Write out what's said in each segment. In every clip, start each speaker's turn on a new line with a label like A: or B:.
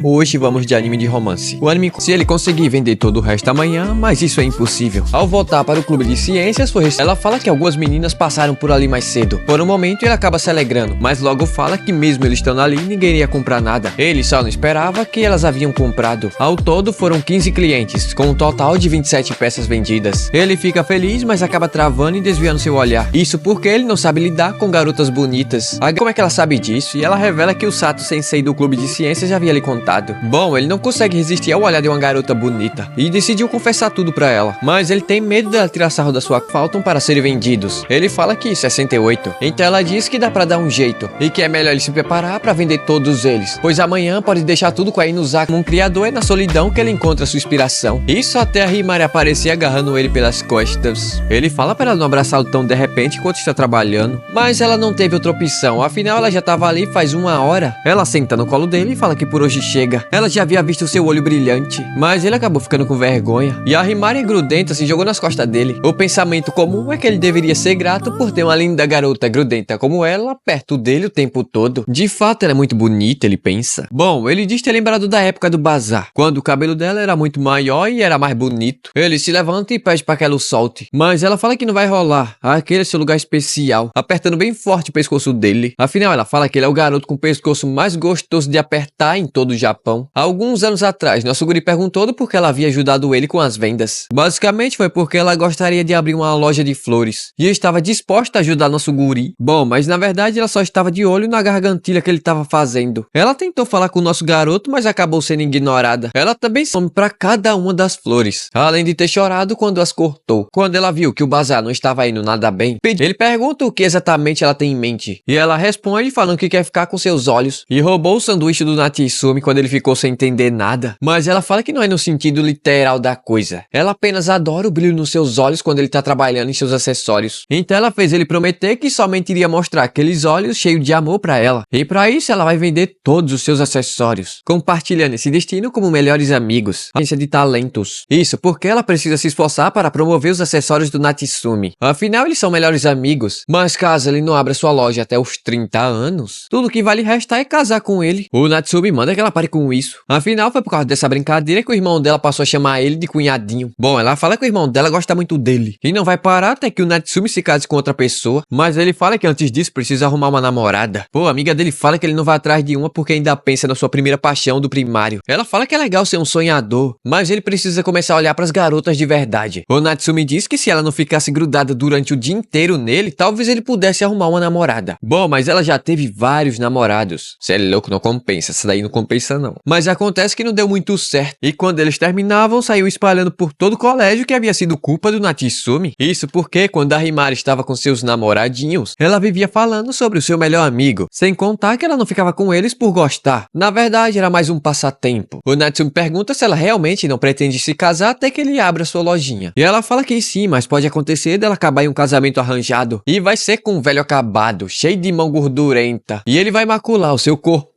A: Hoje vamos de anime de romance. O anime, se ele conseguir vender todo o resto amanhã, mas isso é impossível. Ao voltar para o clube de ciências, ela fala que algumas meninas passaram por ali mais cedo. Por um momento ele acaba se alegrando, mas logo fala que mesmo eles estando ali, ninguém iria comprar nada. Ele só não esperava que elas haviam comprado. Ao todo foram 15 clientes, com um total de 27 peças vendidas. Ele fica feliz, mas acaba travando e desviando seu olhar. Isso porque ele não sabe lidar com garotas bonitas. Como é que ela sabe disso? E ela revela que o Sato Sensei do clube de ciências já havia lhe contado. Bom, ele não consegue resistir ao olhar de uma garota bonita e decidiu confessar tudo pra ela, mas ele tem medo dela tirar sarro da sua faltam para serem vendidos. Ele fala que 68, então ela diz que dá pra dar um jeito e que é melhor ele se preparar pra vender todos eles, pois amanhã pode deixar tudo com a Inuzaki como um criador. É na solidão que ele encontra sua inspiração. Isso até a Himari aparecer agarrando ele pelas costas. Ele fala pra ela não abraçá-lo tão de repente enquanto está trabalhando, mas ela não teve outra opção, afinal ela já tava ali faz uma hora. Ela senta no colo dele e fala que por hoje chega. Ela já havia visto seu olho brilhante, mas ele acabou ficando com vergonha. E a Himari grudenta se jogou nas costas dele. O pensamento comum é que ele deveria ser grato por ter uma linda garota grudenta como ela perto dele o tempo todo. De fato, ela é muito bonita, ele pensa. Bom, ele diz ter lembrado da época do bazar, quando o cabelo dela era muito maior e era mais bonito. Ele se levanta e pede para que ela o solte, mas ela fala que não vai rolar. Aquele é seu lugar especial, apertando bem forte o pescoço dele. Afinal, ela fala que ele é o garoto com o pescoço mais gostoso de apertar em todo o Japão. Alguns anos atrás, nosso guri perguntou do porquê ela havia ajudado ele com as vendas. Basicamente foi porque ela gostaria de abrir uma loja de flores e estava disposta a ajudar nosso guri. Bom, mas na verdade ela só estava de olho na gargantilha que ele estava fazendo. Ela tentou falar com o nosso garoto, mas acabou sendo ignorada. Ela também some para cada uma das flores, além de ter chorado quando as cortou. Quando ela viu que o bazar não estava indo nada bem, ele pergunta o que exatamente ela tem em mente, e ela responde falando que quer ficar com seus olhos, e roubou o sanduíche do Natsumi quando ele ficou sem entender nada. Mas ela fala que não é no sentido literal da coisa. Ela apenas adora o brilho nos seus olhos quando ele tá trabalhando em seus acessórios. Então ela fez ele prometer que somente iria mostrar aqueles olhos cheios de amor pra ela. E pra isso ela vai vender todos os seus acessórios, compartilhando esse destino como melhores amigos. Agência de talentos. Isso porque ela precisa se esforçar para promover os acessórios do Natsumi. Afinal, eles são melhores amigos. Mas caso ele não abra sua loja até os 30 anos, tudo que vale restar é casar com ele. O Natsumi manda que ela pare com isso. Afinal, foi por causa dessa brincadeira que o irmão dela passou a chamar ele de cunhadinho. Bom, ela fala que o irmão dela gosta muito dele e não vai parar até que o Natsumi se case com outra pessoa, mas ele fala que antes disso precisa arrumar uma namorada. Pô, a amiga dele fala que ele não vai atrás de uma porque ainda pensa na sua primeira paixão do primário. Ela fala que é legal ser um sonhador, mas ele precisa começar a olhar pras garotas de verdade. O Natsumi diz que se ela não ficasse grudada durante o dia inteiro nele, talvez ele pudesse arrumar uma namorada. Bom, mas ela já teve vários namorados. Cê é louco, não compensa. Essa daí não compensa não. Mas acontece que não deu muito certo, e quando eles terminavam, saiu espalhando por todo o colégio que havia sido culpa do Natsumi. Isso porque quando a Himari estava com seus namoradinhos, ela vivia falando sobre o seu melhor amigo, sem contar que ela não ficava com eles por gostar. Na verdade, era mais um passatempo. O Natsumi pergunta se ela realmente não pretende se casar até que ele abra sua lojinha. E ela fala que sim, mas pode acontecer dela acabar em um casamento arranjado, e vai ser com um velho acabado, cheio de mão gordurenta, e ele vai macular o seu corpo.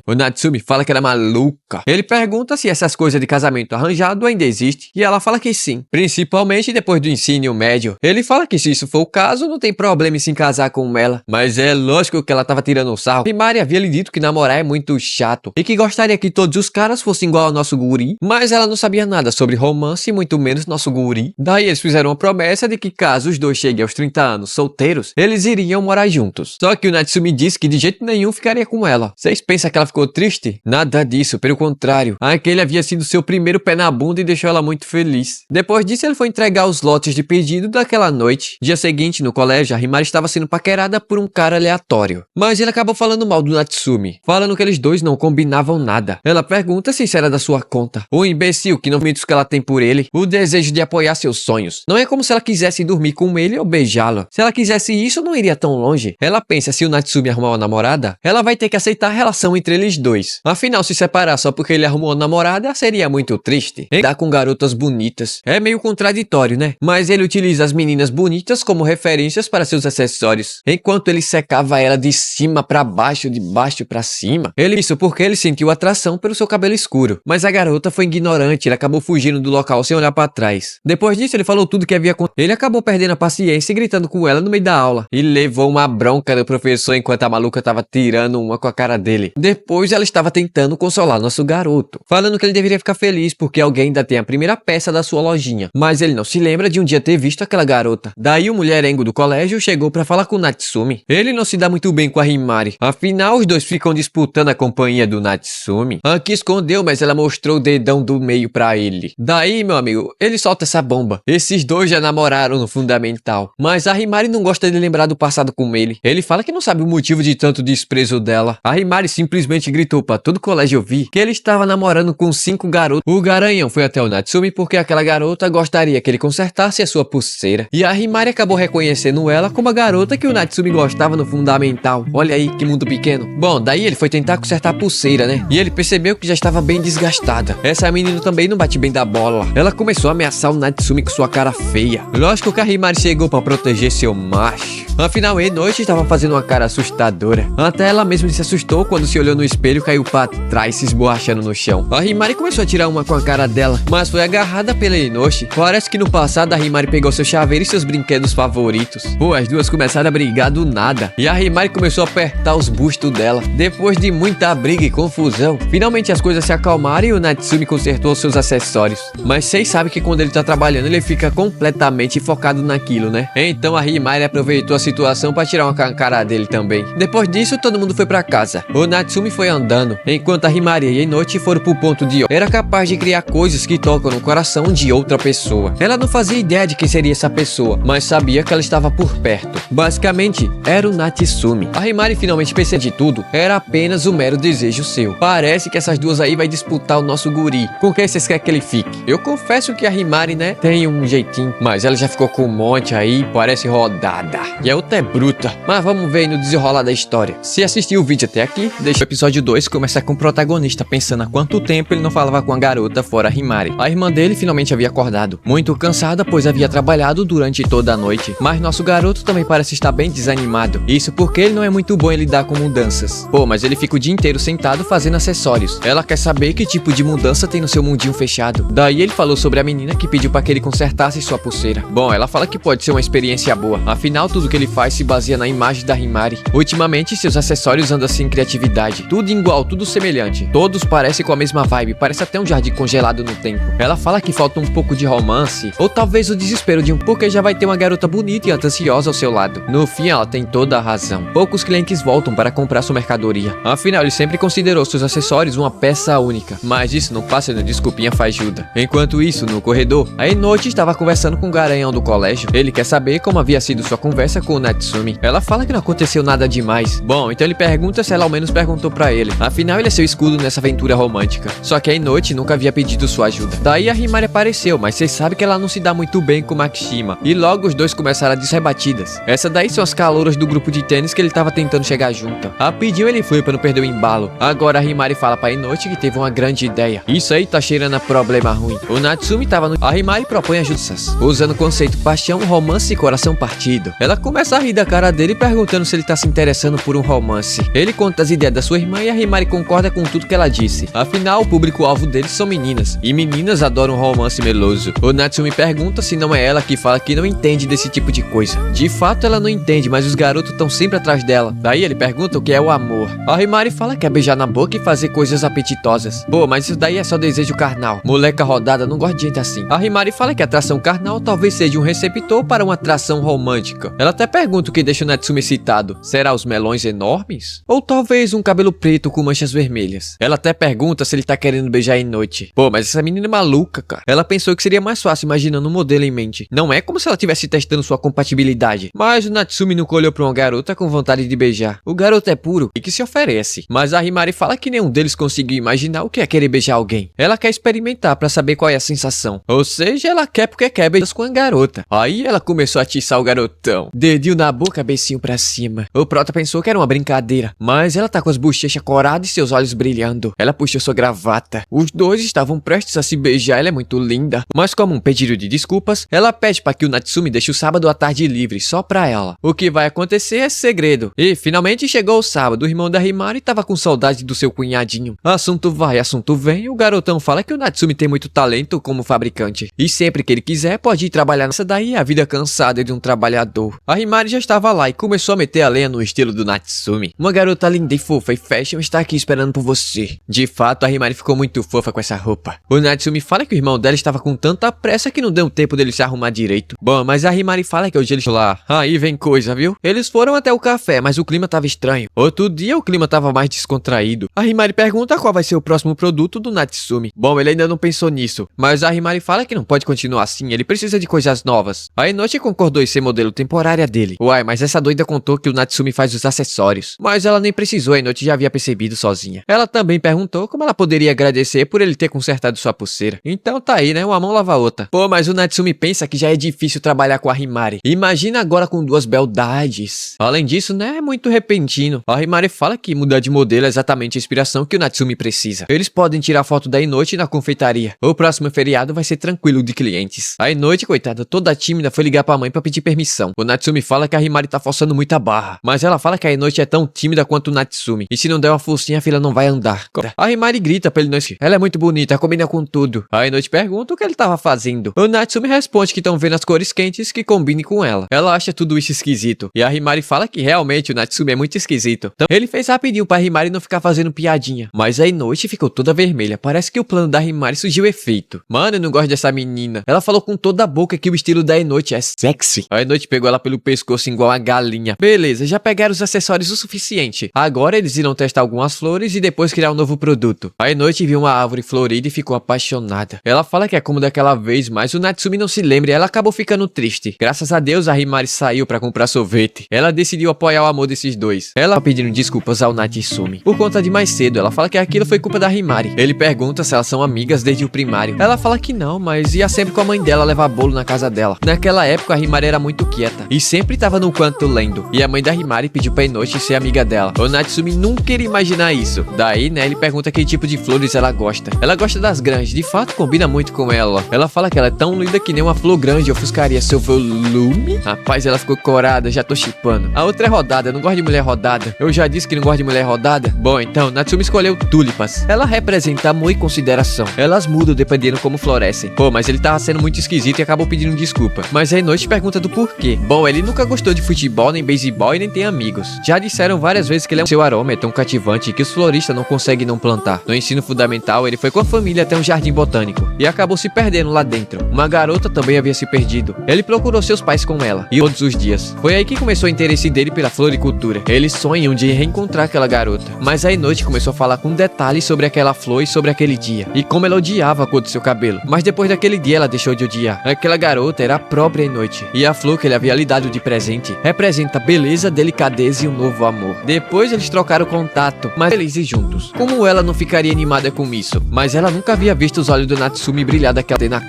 A: O Natsumi fala que ela é maluca. Ele pergunta se essas coisas de casamento arranjado ainda existem, e ela fala que sim, principalmente depois do ensino médio. Ele fala que se isso for o caso, não tem problema em se casar com ela, mas é lógico que ela tava tirando um sarro. Himari havia lhe dito que namorar é muito chato e que gostaria que todos os caras fossem igual ao nosso guri, mas ela não sabia nada sobre romance e muito menos nosso guri. Daí eles fizeram uma promessa de que caso os dois cheguem aos 30 anos solteiros, eles iriam morar juntos. Só que o Natsumi disse que de jeito nenhum ficaria com ela. Vocês pensam que ela ficou triste? Nada disso, pelo contrário. Aquele havia sido seu primeiro pé na bunda e deixou ela muito feliz. Depois disso, ele foi entregar os lotes de pedido daquela noite. Dia seguinte, no colégio, a Himari estava sendo paquerada por um cara aleatório. Mas ele acabou falando mal do Natsumi, falando que eles dois não combinavam nada. Ela pergunta se isso era da sua conta. O imbecil que não mitos que ela tem por ele, o desejo de apoiar seus sonhos. Não é como se ela quisesse dormir com ele ou beijá-lo. Se ela quisesse isso, não iria tão longe. Ela pensa, se o Natsumi arrumar uma namorada, ela vai ter que aceitar a relação entre eles dois. Afinal, se separar só porque ele arrumou uma namorada seria muito triste. Andar com garotas bonitas é meio contraditório, né? Mas ele utiliza as meninas bonitas como referências para seus acessórios, enquanto ele secava ela de cima para baixo, de baixo para cima. Isso porque ele sentiu atração pelo seu cabelo escuro, mas a garota foi ignorante, ele acabou fugindo do local sem olhar para trás. Depois disso, ele falou tudo que havia acontecido. Ele acabou perdendo a paciência e gritando com ela no meio da aula, e levou uma bronca do professor enquanto a maluca tava tirando uma com a cara dele. Depois ela estava tentando consolar nosso garoto, falando que ele deveria ficar feliz porque alguém ainda tem a primeira peça da sua lojinha, mas ele não se lembra de um dia ter visto aquela garota. Daí o mulherengo do colégio chegou pra falar com o Natsumi. Ele não se dá muito bem com a Himari, afinal os dois ficam disputando a companhia do Natsumi. Anki escondeu, mas ela mostrou o dedão do meio pra ele. Daí, meu amigo, ele solta essa bomba. Esses dois já namoraram no fundamental, mas a Himari não gosta de lembrar do passado com ele. Ele fala que não sabe o motivo de tanto desprezo dela. A Himari simplesmente gritou pra todo o colégio ouvir que ele estava namorando com 5 garotos. O garanhão foi até o Natsumi porque aquela garota gostaria que ele consertasse a sua pulseira. E a Himari acabou reconhecendo ela como a garota que o Natsumi gostava no fundamental. Olha aí, que mundo pequeno. Bom, daí ele foi tentar consertar a pulseira, né? E ele percebeu que já estava bem desgastada. Essa menina também não bate bem da bola. Ela começou a ameaçar o Natsumi com sua cara feia. Lógico que a Himari chegou pra proteger seu macho. Afinal, Enochi estava fazendo uma cara assustadora. Até ela mesma se assustou quando se olhou no espelho e caiu pra trás, se esborrachando no chão. A Himari começou a tirar uma com a cara dela, mas foi agarrada pela Enochi. Parece que no passado a Himari pegou seu chaveiro e seus brinquedos favoritos. Pô, as duas começaram a brigar do nada. E a Himari começou a apertar os bustos dela. Depois de muita briga e confusão, finalmente as coisas se acalmaram e o Natsumi consertou seus acessórios. Mas vocês sabem que quando ele tá trabalhando, ele fica completamente focado naquilo, né? Então a Himari aproveitou a situação para tirar uma com a cara dele também. Depois disso, todo mundo foi pra casa. O Natsumi foi andando, enquanto a Himari e a Enochi foram pro ponto de ó. Era capaz de criar coisas que tocam no coração de outra pessoa. Ela não fazia ideia de quem seria essa pessoa, mas sabia que ela estava por perto. Basicamente, era o Natsumi. A Himari finalmente percebeu de tudo, era apenas um mero desejo seu. Parece que essas duas aí vai disputar o nosso guri. Com quem vocês querem que ele fique? Eu confesso que a Himari, né, tem um jeitinho, mas ela já ficou com um monte aí, parece rodada. E a outra é bruta. Mas vamos ver aí no desenrolar da história. Se assistiu o vídeo até aqui, deixa o episódio 2 começar com o protagonista pensando há quanto tempo ele não falava com a garota fora a Himari. A irmã dele finalmente havia acordado, muito cansada pois havia trabalhado durante toda a noite. Mas nosso garoto também parece estar bem desanimado. Isso porque ele não é muito bom em lidar com mudanças. Pô, mas ele fica o dia inteiro sentado fazendo acessórios. Ela quer saber que tipo de mudança tem no seu mundinho fechado. Daí ele falou sobre a menina que pediu para que ele consertasse sua pulseira. Bom, ela fala que pode ser uma experiência boa. Afinal, tudo que ele faz se baseia na imagem da Himari. Ultimamente, seus acessórios andam sem criatividade. Tudo igual, tudo semelhante. Todos parecem com a mesma vibe. Parece até um jardim congelado no tempo. Ela fala que falta um pouco de romance. Ou talvez o desespero de um porque já vai ter uma garota bonita e atenciosa ao seu lado. No fim, ela tem toda a razão. Poucos clientes voltam para comprar sua mercadoria. Afinal, ele sempre considerou seus acessórios uma peça única. Mas isso não passa de desculpinha fajuda. Enquanto isso, no corredor, a Enochi estava conversando com o garanhão do colégio. Ele quer saber como havia sido sua conversa com o Natsumi. Ela fala que não aconteceu nada demais. Bom, então ele pergunta se ela ao menos perguntou pra ele. Afinal, ele é seu escudo nessa aventura romântica. Só que a Enochi nunca havia pedido sua ajuda. Daí a Himari apareceu, mas vocês sabem que ela não se dá muito bem com o Makishima. E logo os dois começaram a desrebatidas. Essa daí são as calouras do grupo de tênis que ele tava tentando chegar junto. Rapidinho ele foi pra não perder o embalo. Agora a Himari fala pra Enochi que teve uma grande ideia. Isso aí tá cheirando a problema ruim. O Natsumi tava no... A Himari propõe ajudas, usando o conceito paixão, romance e coração partido. Ela começa a rir da cara dele perguntando se ele tá se interessando por um romance. Ele conta as ideias da sua irmã e a Himari concorda com tudo que ela disse. Afinal, o público-alvo deles são meninas. E meninas adoram romance meloso. O Natsumi pergunta se não é ela que fala que não entende desse tipo de coisa. De fato, ela não entende, mas os garotos estão sempre atrás dela. Daí ele pergunta o que é o amor. A Himari fala que é beijar na boca e fazer coisas apetitosas. Pô, mas isso daí é só desejo carnal. Moleca rodada não gosta de gente assim. A Himari fala que a atração carnal talvez seja um receptor para uma atração romântica. Ela até pergunta o que deixa o Natsumi excitado. Será os melões enormes? Ou talvez um cabelo preto com manchas vermelhas? Ela até pergunta se ele tá querendo beijar em noite. Pô, mas essa menina é maluca, cara. Ela pensou que seria mais fácil imaginando um modelo em mente. Não é como se ela estivesse testando sua compatibilidade. Mas o Natsumi nunca olhou pra uma garota com vontade de beijar. O garoto é puro e que se oferece. Mas a Himari fala que nenhum deles conseguiu imaginar o que é querer beijar alguém. Ela quer experimentar pra saber qual é a sensação. Ou seja, ela quer porque quer beijar com a garota. Aí ela começou a atiçar o garotão. Dedinho na boca, beicinho pra cima. O prota pensou que era uma brincadeira. Mas ela tá com as bochechas coradas e seus olhos brilhando. Ela puxou sua gravata. Os dois estavam prestes a se beijar, ela é muito linda. Mas como um pedido de desculpas, ela pede pra que o Natsumi deixe o sábado à tarde livre, só pra ela. O que vai acontecer é segredo. E finalmente chegou o sábado, o irmão da Himari tava com saudade do seu cunhadinho. Assunto vai, assunto vem, o garotão fala que o Natsumi tem muito talento como fabricante. E sempre que ele quiser, pode ir trabalhar nessa daí, a vida cansada de um trabalhador. A Himari já estava lá e começou a meter a lenha no estilo do Natsumi. Uma garota linda e fofa. fofa e Fashion está aqui esperando por você. De fato, a Himari ficou muito fofa com essa roupa. O Natsumi fala que o irmão dela estava com tanta pressa que não deu tempo dele se arrumar direito. Bom, mas a Himari fala que hoje eles lá. Aí vem coisa, viu? Eles foram até o café, mas o clima tava estranho. Outro dia o clima tava mais descontraído. A Himari pergunta qual vai ser o próximo produto do Natsumi. Bom, ele ainda não pensou nisso, mas a Himari fala que não pode continuar assim, ele precisa de coisas novas. A Inochi concordou em ser modelo temporária dele. Uai, mas essa doida contou que o Natsumi faz os acessórios. Mas ela nem precisou, a Inochi já havia percebido sozinha. Ela também perguntou como ela poderia agradecer por ele ter consertado sua pulseira. Então tá aí, né? Uma mão lava a outra. Pô, mas o Natsumi pensa que já é difícil trabalhar com a Himari. Imagina agora com duas beldades. Além disso, né? É muito repentino. A Himari fala que mudar de modelo é exatamente a inspiração que o Natsumi precisa. Eles podem tirar foto da Inochi na confeitaria. O próximo feriado vai ser tranquilo de clientes. A Inochi, coitada, toda tímida, foi ligar pra mãe pra pedir permissão. O Natsumi fala que a Himari tá forçando muita barra. Mas ela fala que a Inochi é tão tímida quanto o Natsumi. E se não der uma forcinha, a fila não vai andar. A Himari grita pra ele não esquecer. Ela é muito bonita, combina com tudo. A Inochi pergunta o que ele tava fazendo. O Natsumi responde que estão vendo as cores quentes que combinem com ela. Ela acha tudo isso esquisito. E a Himari fala que realmente o Natsumi é muito esquisito. Então ele fez rapidinho pra Himari não ficar fazendo piadinha. Mas a Inochi ficou toda vermelha. Parece que o plano da Himari surgiu efeito. Mano, eu não gosto dessa menina. Ela falou com toda a boca que o estilo da Inochi é sexy. A Inochi pegou ela pelo pescoço igual uma galinha. Beleza, já pegaram os acessórios o suficiente. Agora eles irão testar algumas flores e depois criar um novo produto. A Inochi viu uma árvore florida e ficou apaixonada. Ela fala que é como daquela vez, mas o Natsumi não se lembra e ela acabou ficando triste. Graças a Deus, a Himari saiu pra comprar sorvete. Ela decidiu apoiar o amor desses dois. Ela pedindo desculpas ao Natsumi. Por conta de mais cedo, ela fala que aquilo foi culpa da Himari. Ele pergunta se elas são amigas desde o primário. Ela fala que não, mas ia sempre com a mãe dela levar bolo na casa dela. Naquela época, a Himari era muito quieta e sempre tava no canto lendo. E a mãe da Himari pediu pra Inochi ser amiga dela. O Natsumi nunca iria imaginar isso. Daí, né, ele pergunta que tipo de flores ela gosta. Ela gosta das grandes, de fato combina muito com ela. Ela fala que ela é tão linda que nem uma flor grande ofuscaria seu volume. Rapaz, ela ficou corada, já tô chipando. A outra é rodada, eu não gosto de mulher rodada. Eu já disse que não gosto de mulher rodada. Bom, então, Natsumi escolheu tulipas. Ela representa amor e consideração. Elas mudam dependendo como florescem. Pô, mas ele tava sendo muito esquisito e acabou pedindo desculpa. Mas a Inochi pergunta do porquê. Bom, ele nunca gostou de futebol, nem beisebol e nem tem amigos. Já disseram várias vezes que seu aroma é tão cativante que os floristas não conseguem não plantar. No ensino fundamental, ele foi com a família até um jardim botânico e acabou se perdendo lá dentro. Uma garota também havia se perdido. Ele procurou seus pais com ela, e todos os dias. Foi aí que começou o interesse dele pela floricultura. Eles sonham de reencontrar aquela garota. Mas a Inochi começou a falar com detalhes sobre aquela flor e sobre aquele dia, e como ela odiava a cor do seu cabelo. Mas depois daquele dia, ela deixou de odiar. Aquela garota era a própria Inochi, e a flor que ele havia lhe dado de presente representa beleza, delicadeza e um novo amor. Depois eles trocaram contato, mas felizes juntos. Como ela não ficaria animada com isso? Mas ela nunca havia visto os olhos do Natsumi brilhar daquela cena.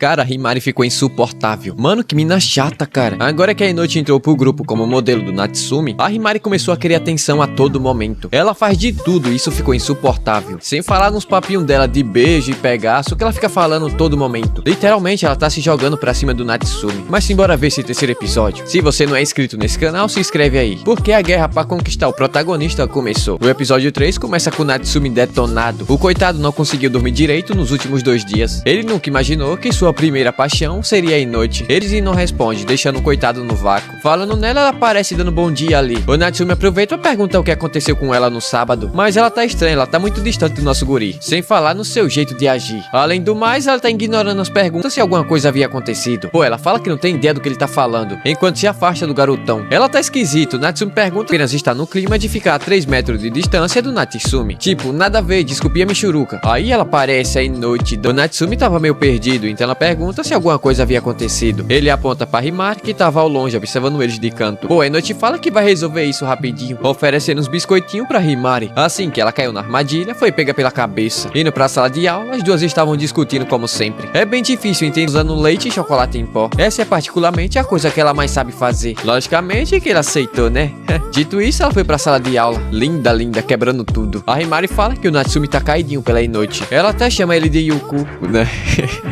A: Cara, a Himari ficou insuportável. Mano, que mina chata, cara. Agora que a Inochi entrou pro grupo como modelo do Natsumi, a Himari começou a querer atenção a todo momento. Ela faz de tudo e isso ficou insuportável. Sem falar nos papinhos dela de beijo e pegaço, que ela fica falando todo momento. Literalmente, ela tá se jogando pra cima do Natsumi. Mas simbora ver esse terceiro episódio. Se você não é inscrito nesse canal, se inscreve aí. Porque a guerra pra conquistar o protagonista começou. O episódio 3 começa com o Natsumi detonado. O coitado não conseguiu dormir direito nos últimos 2 dias. Ele nunca imaginou que sua primeira paixão seria a Inochi. Eles não responde, deixando o coitado no vácuo. Falando nela, ela aparece dando bom dia ali. O Natsumi aproveita pra perguntar o que aconteceu com ela no sábado. Mas ela tá estranha, ela tá muito distante do nosso guri. Sem falar no seu jeito de agir. Além do mais, ela tá ignorando as perguntas se alguma coisa havia acontecido. Pô, ela fala que não tem ideia do que ele tá falando, enquanto se afasta do garotão. Ela tá esquisito. Natsumi pergunta, apenas está no clima de ficar a 3 metros de distância do Natsumi. Tipo, nada a ver, desculpia Michuruca. Aí ela aparece a Inochi. O Natsumi tava meio perdido, então ela pergunta se alguma coisa havia acontecido. Ele aponta para Himari, que tava ao longe, observando eles de canto. Pô, a Inochi fala que vai resolver isso rapidinho, oferecendo uns biscoitinhos pra Himari. Assim que ela caiu na armadilha, foi pega pela cabeça. Indo pra sala de aula, as duas estavam discutindo como sempre. É bem difícil entender usando leite e chocolate em pó. Essa é particularmente a coisa que ela mais sabe fazer. Logicamente que ele aceitou, né? Dito isso, ela foi pra sala de aula. Linda, linda, quebrando tudo. A Himari fala que o Natsumi tá caidinho pela Inochi. Ela até chama ele de Yuku, né?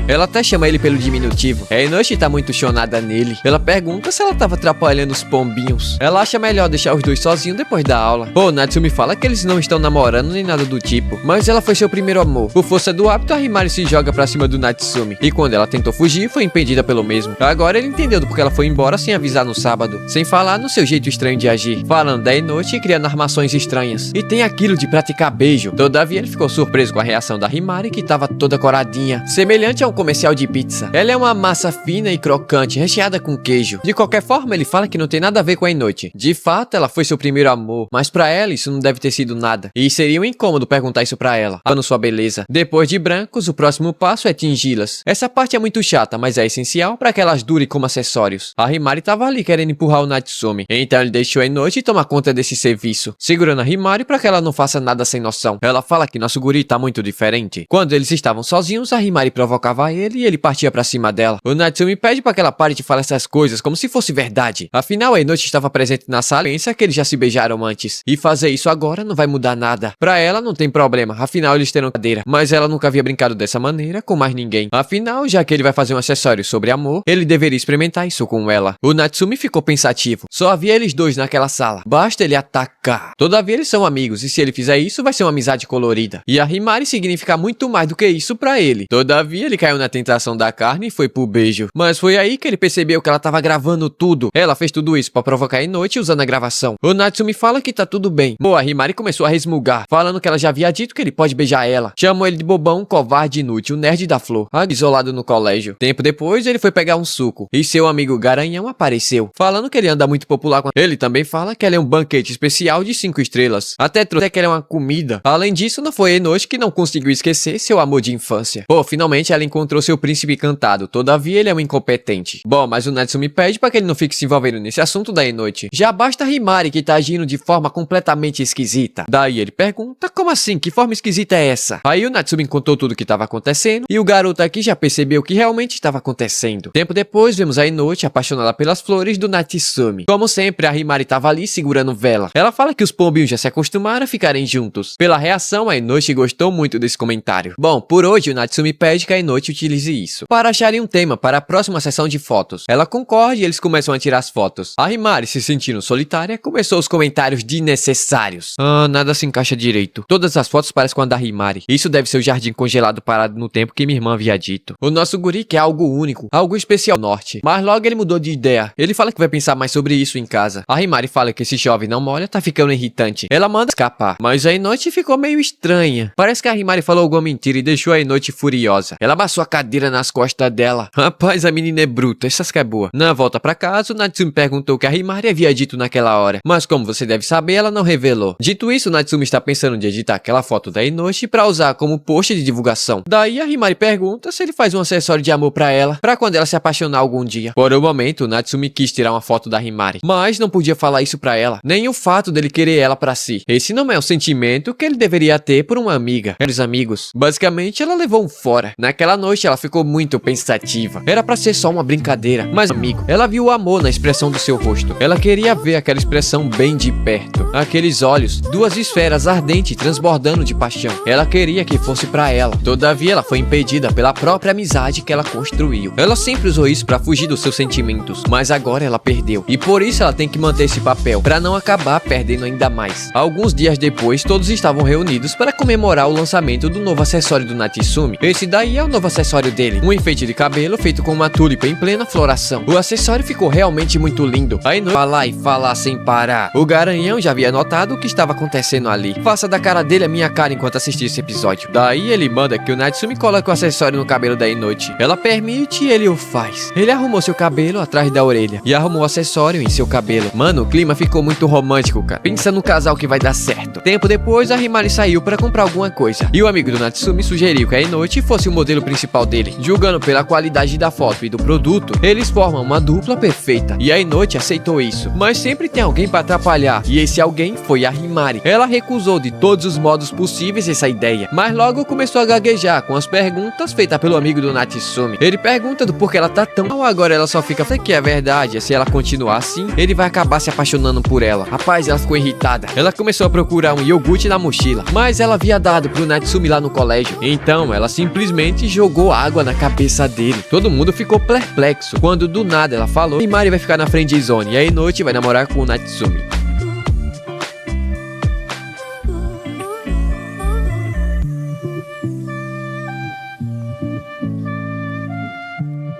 A: Ela até chama chama ele pelo diminutivo. A Inoshi tá muito chonada nele. Ela pergunta se ela tava atrapalhando os pombinhos. Ela acha melhor deixar os dois sozinhos depois da aula. Pô, Natsumi fala que eles não estão namorando nem nada do tipo, mas ela foi seu primeiro amor. Por força do hábito, a Himari se joga pra cima do Natsumi, e quando ela tentou fugir, foi impedida pelo mesmo. Agora ele entendeu do porquê ela foi embora sem avisar no sábado, sem falar no seu jeito estranho de agir, falando da Inoshi e criando armações estranhas. E tem aquilo de praticar beijo. Todavia ele ficou surpreso com a reação da Himari, que tava toda coradinha, semelhante a um comercial de pizza. Ela é uma massa fina e crocante, recheada com queijo. De qualquer forma, ele fala que não tem nada a ver com a Inoshi. De fato, ela foi seu primeiro amor, mas pra ela isso não deve ter sido nada, e seria um incômodo perguntar isso pra ela, dando sua beleza. Depois de brancos, o próximo passo é tingi-las. Essa parte é muito chata, mas é essencial pra que elas durem como acessórios. A Himari tava ali querendo empurrar o Natsumi, então ele deixou a Inoshi tomar conta desse serviço, segurando a Himari pra que ela não faça nada sem noção. Ela fala que nosso guri tá muito diferente. Quando eles estavam sozinhos, a Himari provocava ele e ele partia pra cima dela. O Natsumi pede pra que ela pare de falar essas coisas como se fosse verdade. Afinal, a Inoshi estava presente na sala e pensa que eles já se beijaram antes. E fazer isso agora não vai mudar nada. Pra ela não tem problema, afinal eles terão cadeira. Mas ela nunca havia brincado dessa maneira com mais ninguém. Afinal, já que ele vai fazer um acessório sobre amor, ele deveria experimentar isso com ela. O Natsumi ficou pensativo. Só havia eles dois naquela sala. Basta ele atacar. Todavia eles são amigos e se ele fizer isso vai ser uma amizade colorida. E a Himari significa muito mais do que isso pra ele. Todavia ele caiu na tentação da carne e foi pro beijo. Mas foi aí que ele percebeu que ela tava gravando tudo. Ela fez tudo isso pra provocar a noite usando a gravação. O Natsumi fala que tá tudo bem. Boa, a Himari começou a resmungar, falando que ela já havia dito que ele pode beijar ela. Chamou ele de bobão, covarde, inútil, nerd da flor, isolado no colégio. Tempo depois, ele foi pegar um suco, e seu amigo Garanhão apareceu, falando que ele anda muito popular com... Ele também fala que ela é um banquete especial de 5 estrelas. Até trouxe que ela é uma comida. Além disso, não foi Enoshi que não conseguiu esquecer seu amor de infância. Pô, finalmente ela encontrou seu príncipe encantado, todavia ele é um incompetente. Bom, mas o Natsumi pede pra que ele não fique se envolvendo nesse assunto da Enoshi. Já basta a Himari que tá agindo de forma completamente esquisita. Daí ele pergunta, como assim? Que forma esquisita é essa? Aí o Natsumi contou tudo o que estava acontecendo e o garoto aqui já percebeu o que realmente estava acontecendo. Tempo depois, vemos a Inoshi apaixonada pelas flores do Natsumi. Como sempre, a Himari estava ali segurando vela. Ela fala que os pombinhos já se acostumaram a ficarem juntos. Pela reação, a Inoshi gostou muito desse comentário. Bom, por hoje o Natsumi pede que a Inoshi utilize isso para acharem um tema para a próxima sessão de fotos. Ela concorda e eles começam a tirar as fotos. A Himari, se sentindo solitária, começou os comentários desnecessários. Nada se encaixa direito. Todas as fotos parecem com a da Himari. Isso deve ser o jardim congelado parado no tempo que minha irmã havia dito. O nosso guri quer algo único, algo especial no norte. Mas logo ele mudou de ideia. Ele fala que vai pensar mais sobre isso em casa. A Himari fala que esse chove não molha, tá ficando irritante. Ela manda escapar, mas a Inoshi ficou meio estranha. Parece que a Himari falou alguma mentira e deixou a Inoshi furiosa. Ela amassou a cadeira nas costas dela. Rapaz, a menina é bruta, essas que é boa. Na volta pra casa, o Natsumi perguntou o que a Himari havia dito naquela hora. Mas como você deve saber, ela não revelou. Dito isso, o Natsumi está pensando de editar aquela foto da Inoshi pra usar como post de divulgação. Daí a Himari pergunta se ele faz um acessório de amor pra ela, pra quando ela se apaixonar algum dia. Por um momento, o Natsumi quis tirar uma foto da Himari, mas não podia falar isso pra ela, nem o fato dele querer ela pra si. Esse não é o sentimento que ele deveria ter por uma amiga. Eram os amigos. Basicamente, ela levou um fora. Naquela noite, ela ficou muito pensativa. Era pra ser só uma brincadeira, mas amigo, ela viu o amor na expressão do seu rosto. Ela queria ver aquela expressão bem de perto. Aqueles olhos, duas esferas ardentes transbordando de paixão. Ela queria que fosse pra ela. Todavia, ela foi impedida pela própria amizade que ela construiu. Ela sempre usou isso pra fugir dos seus sentimentos, mas agora ela perdeu. E por isso ela tem que manter esse papel, pra não acabar perdendo ainda mais. Alguns dias depois, todos estavam reunidos para comemorar o lançamento do novo acessório do Natsumi. Esse daí é o novo acessório dele. Um enfeite de cabelo feito com uma tulipa em plena floração. O acessório ficou realmente muito lindo. Aí não falar e falar sem parar. O Garanhão já havia notado o que estava acontecendo ali. Faça da cara dele a minha cara enquanto assistir esse episódio. Daí ele manda que o Natsumi coloque o acessório no cabelo da Inoshi. Ela permite e ele o faz. Ele arrumou seu cabelo atrás da orelha e arrumou o acessório em seu cabelo. Mano, o clima ficou muito romântico, cara. Pensa no casal que vai dar certo. Tempo depois, a Himari saiu para comprar alguma coisa. E o amigo do Natsumi sugeriu que a Inoshi fosse o modelo principal dele. Julgando pela qualidade da foto e do produto, eles formam uma dupla perfeita. E a Inoshi aceitou isso. Mas sempre tem alguém para atrapalhar. E esse alguém foi a Himari. Ela recusou de todos os modos possíveis essa ideia. Mas logo começou a gaguejar com as perguntas feitas pelo amigo do Natsumi. Ele pergunta do porquê ela tá tão mal, agora ela só fica que é verdade. Se ela continuar assim, ele vai acabar se apaixonando por ela. Rapaz, ela ficou irritada. Ela começou a procurar um iogurte na mochila, mas ela havia dado pro Natsumi lá no colégio. Então ela simplesmente jogou água na cabeça dele. Todo mundo ficou perplexo quando do nada ela falou: Himari vai ficar na friend zone e a Inoue vai namorar com o Natsumi.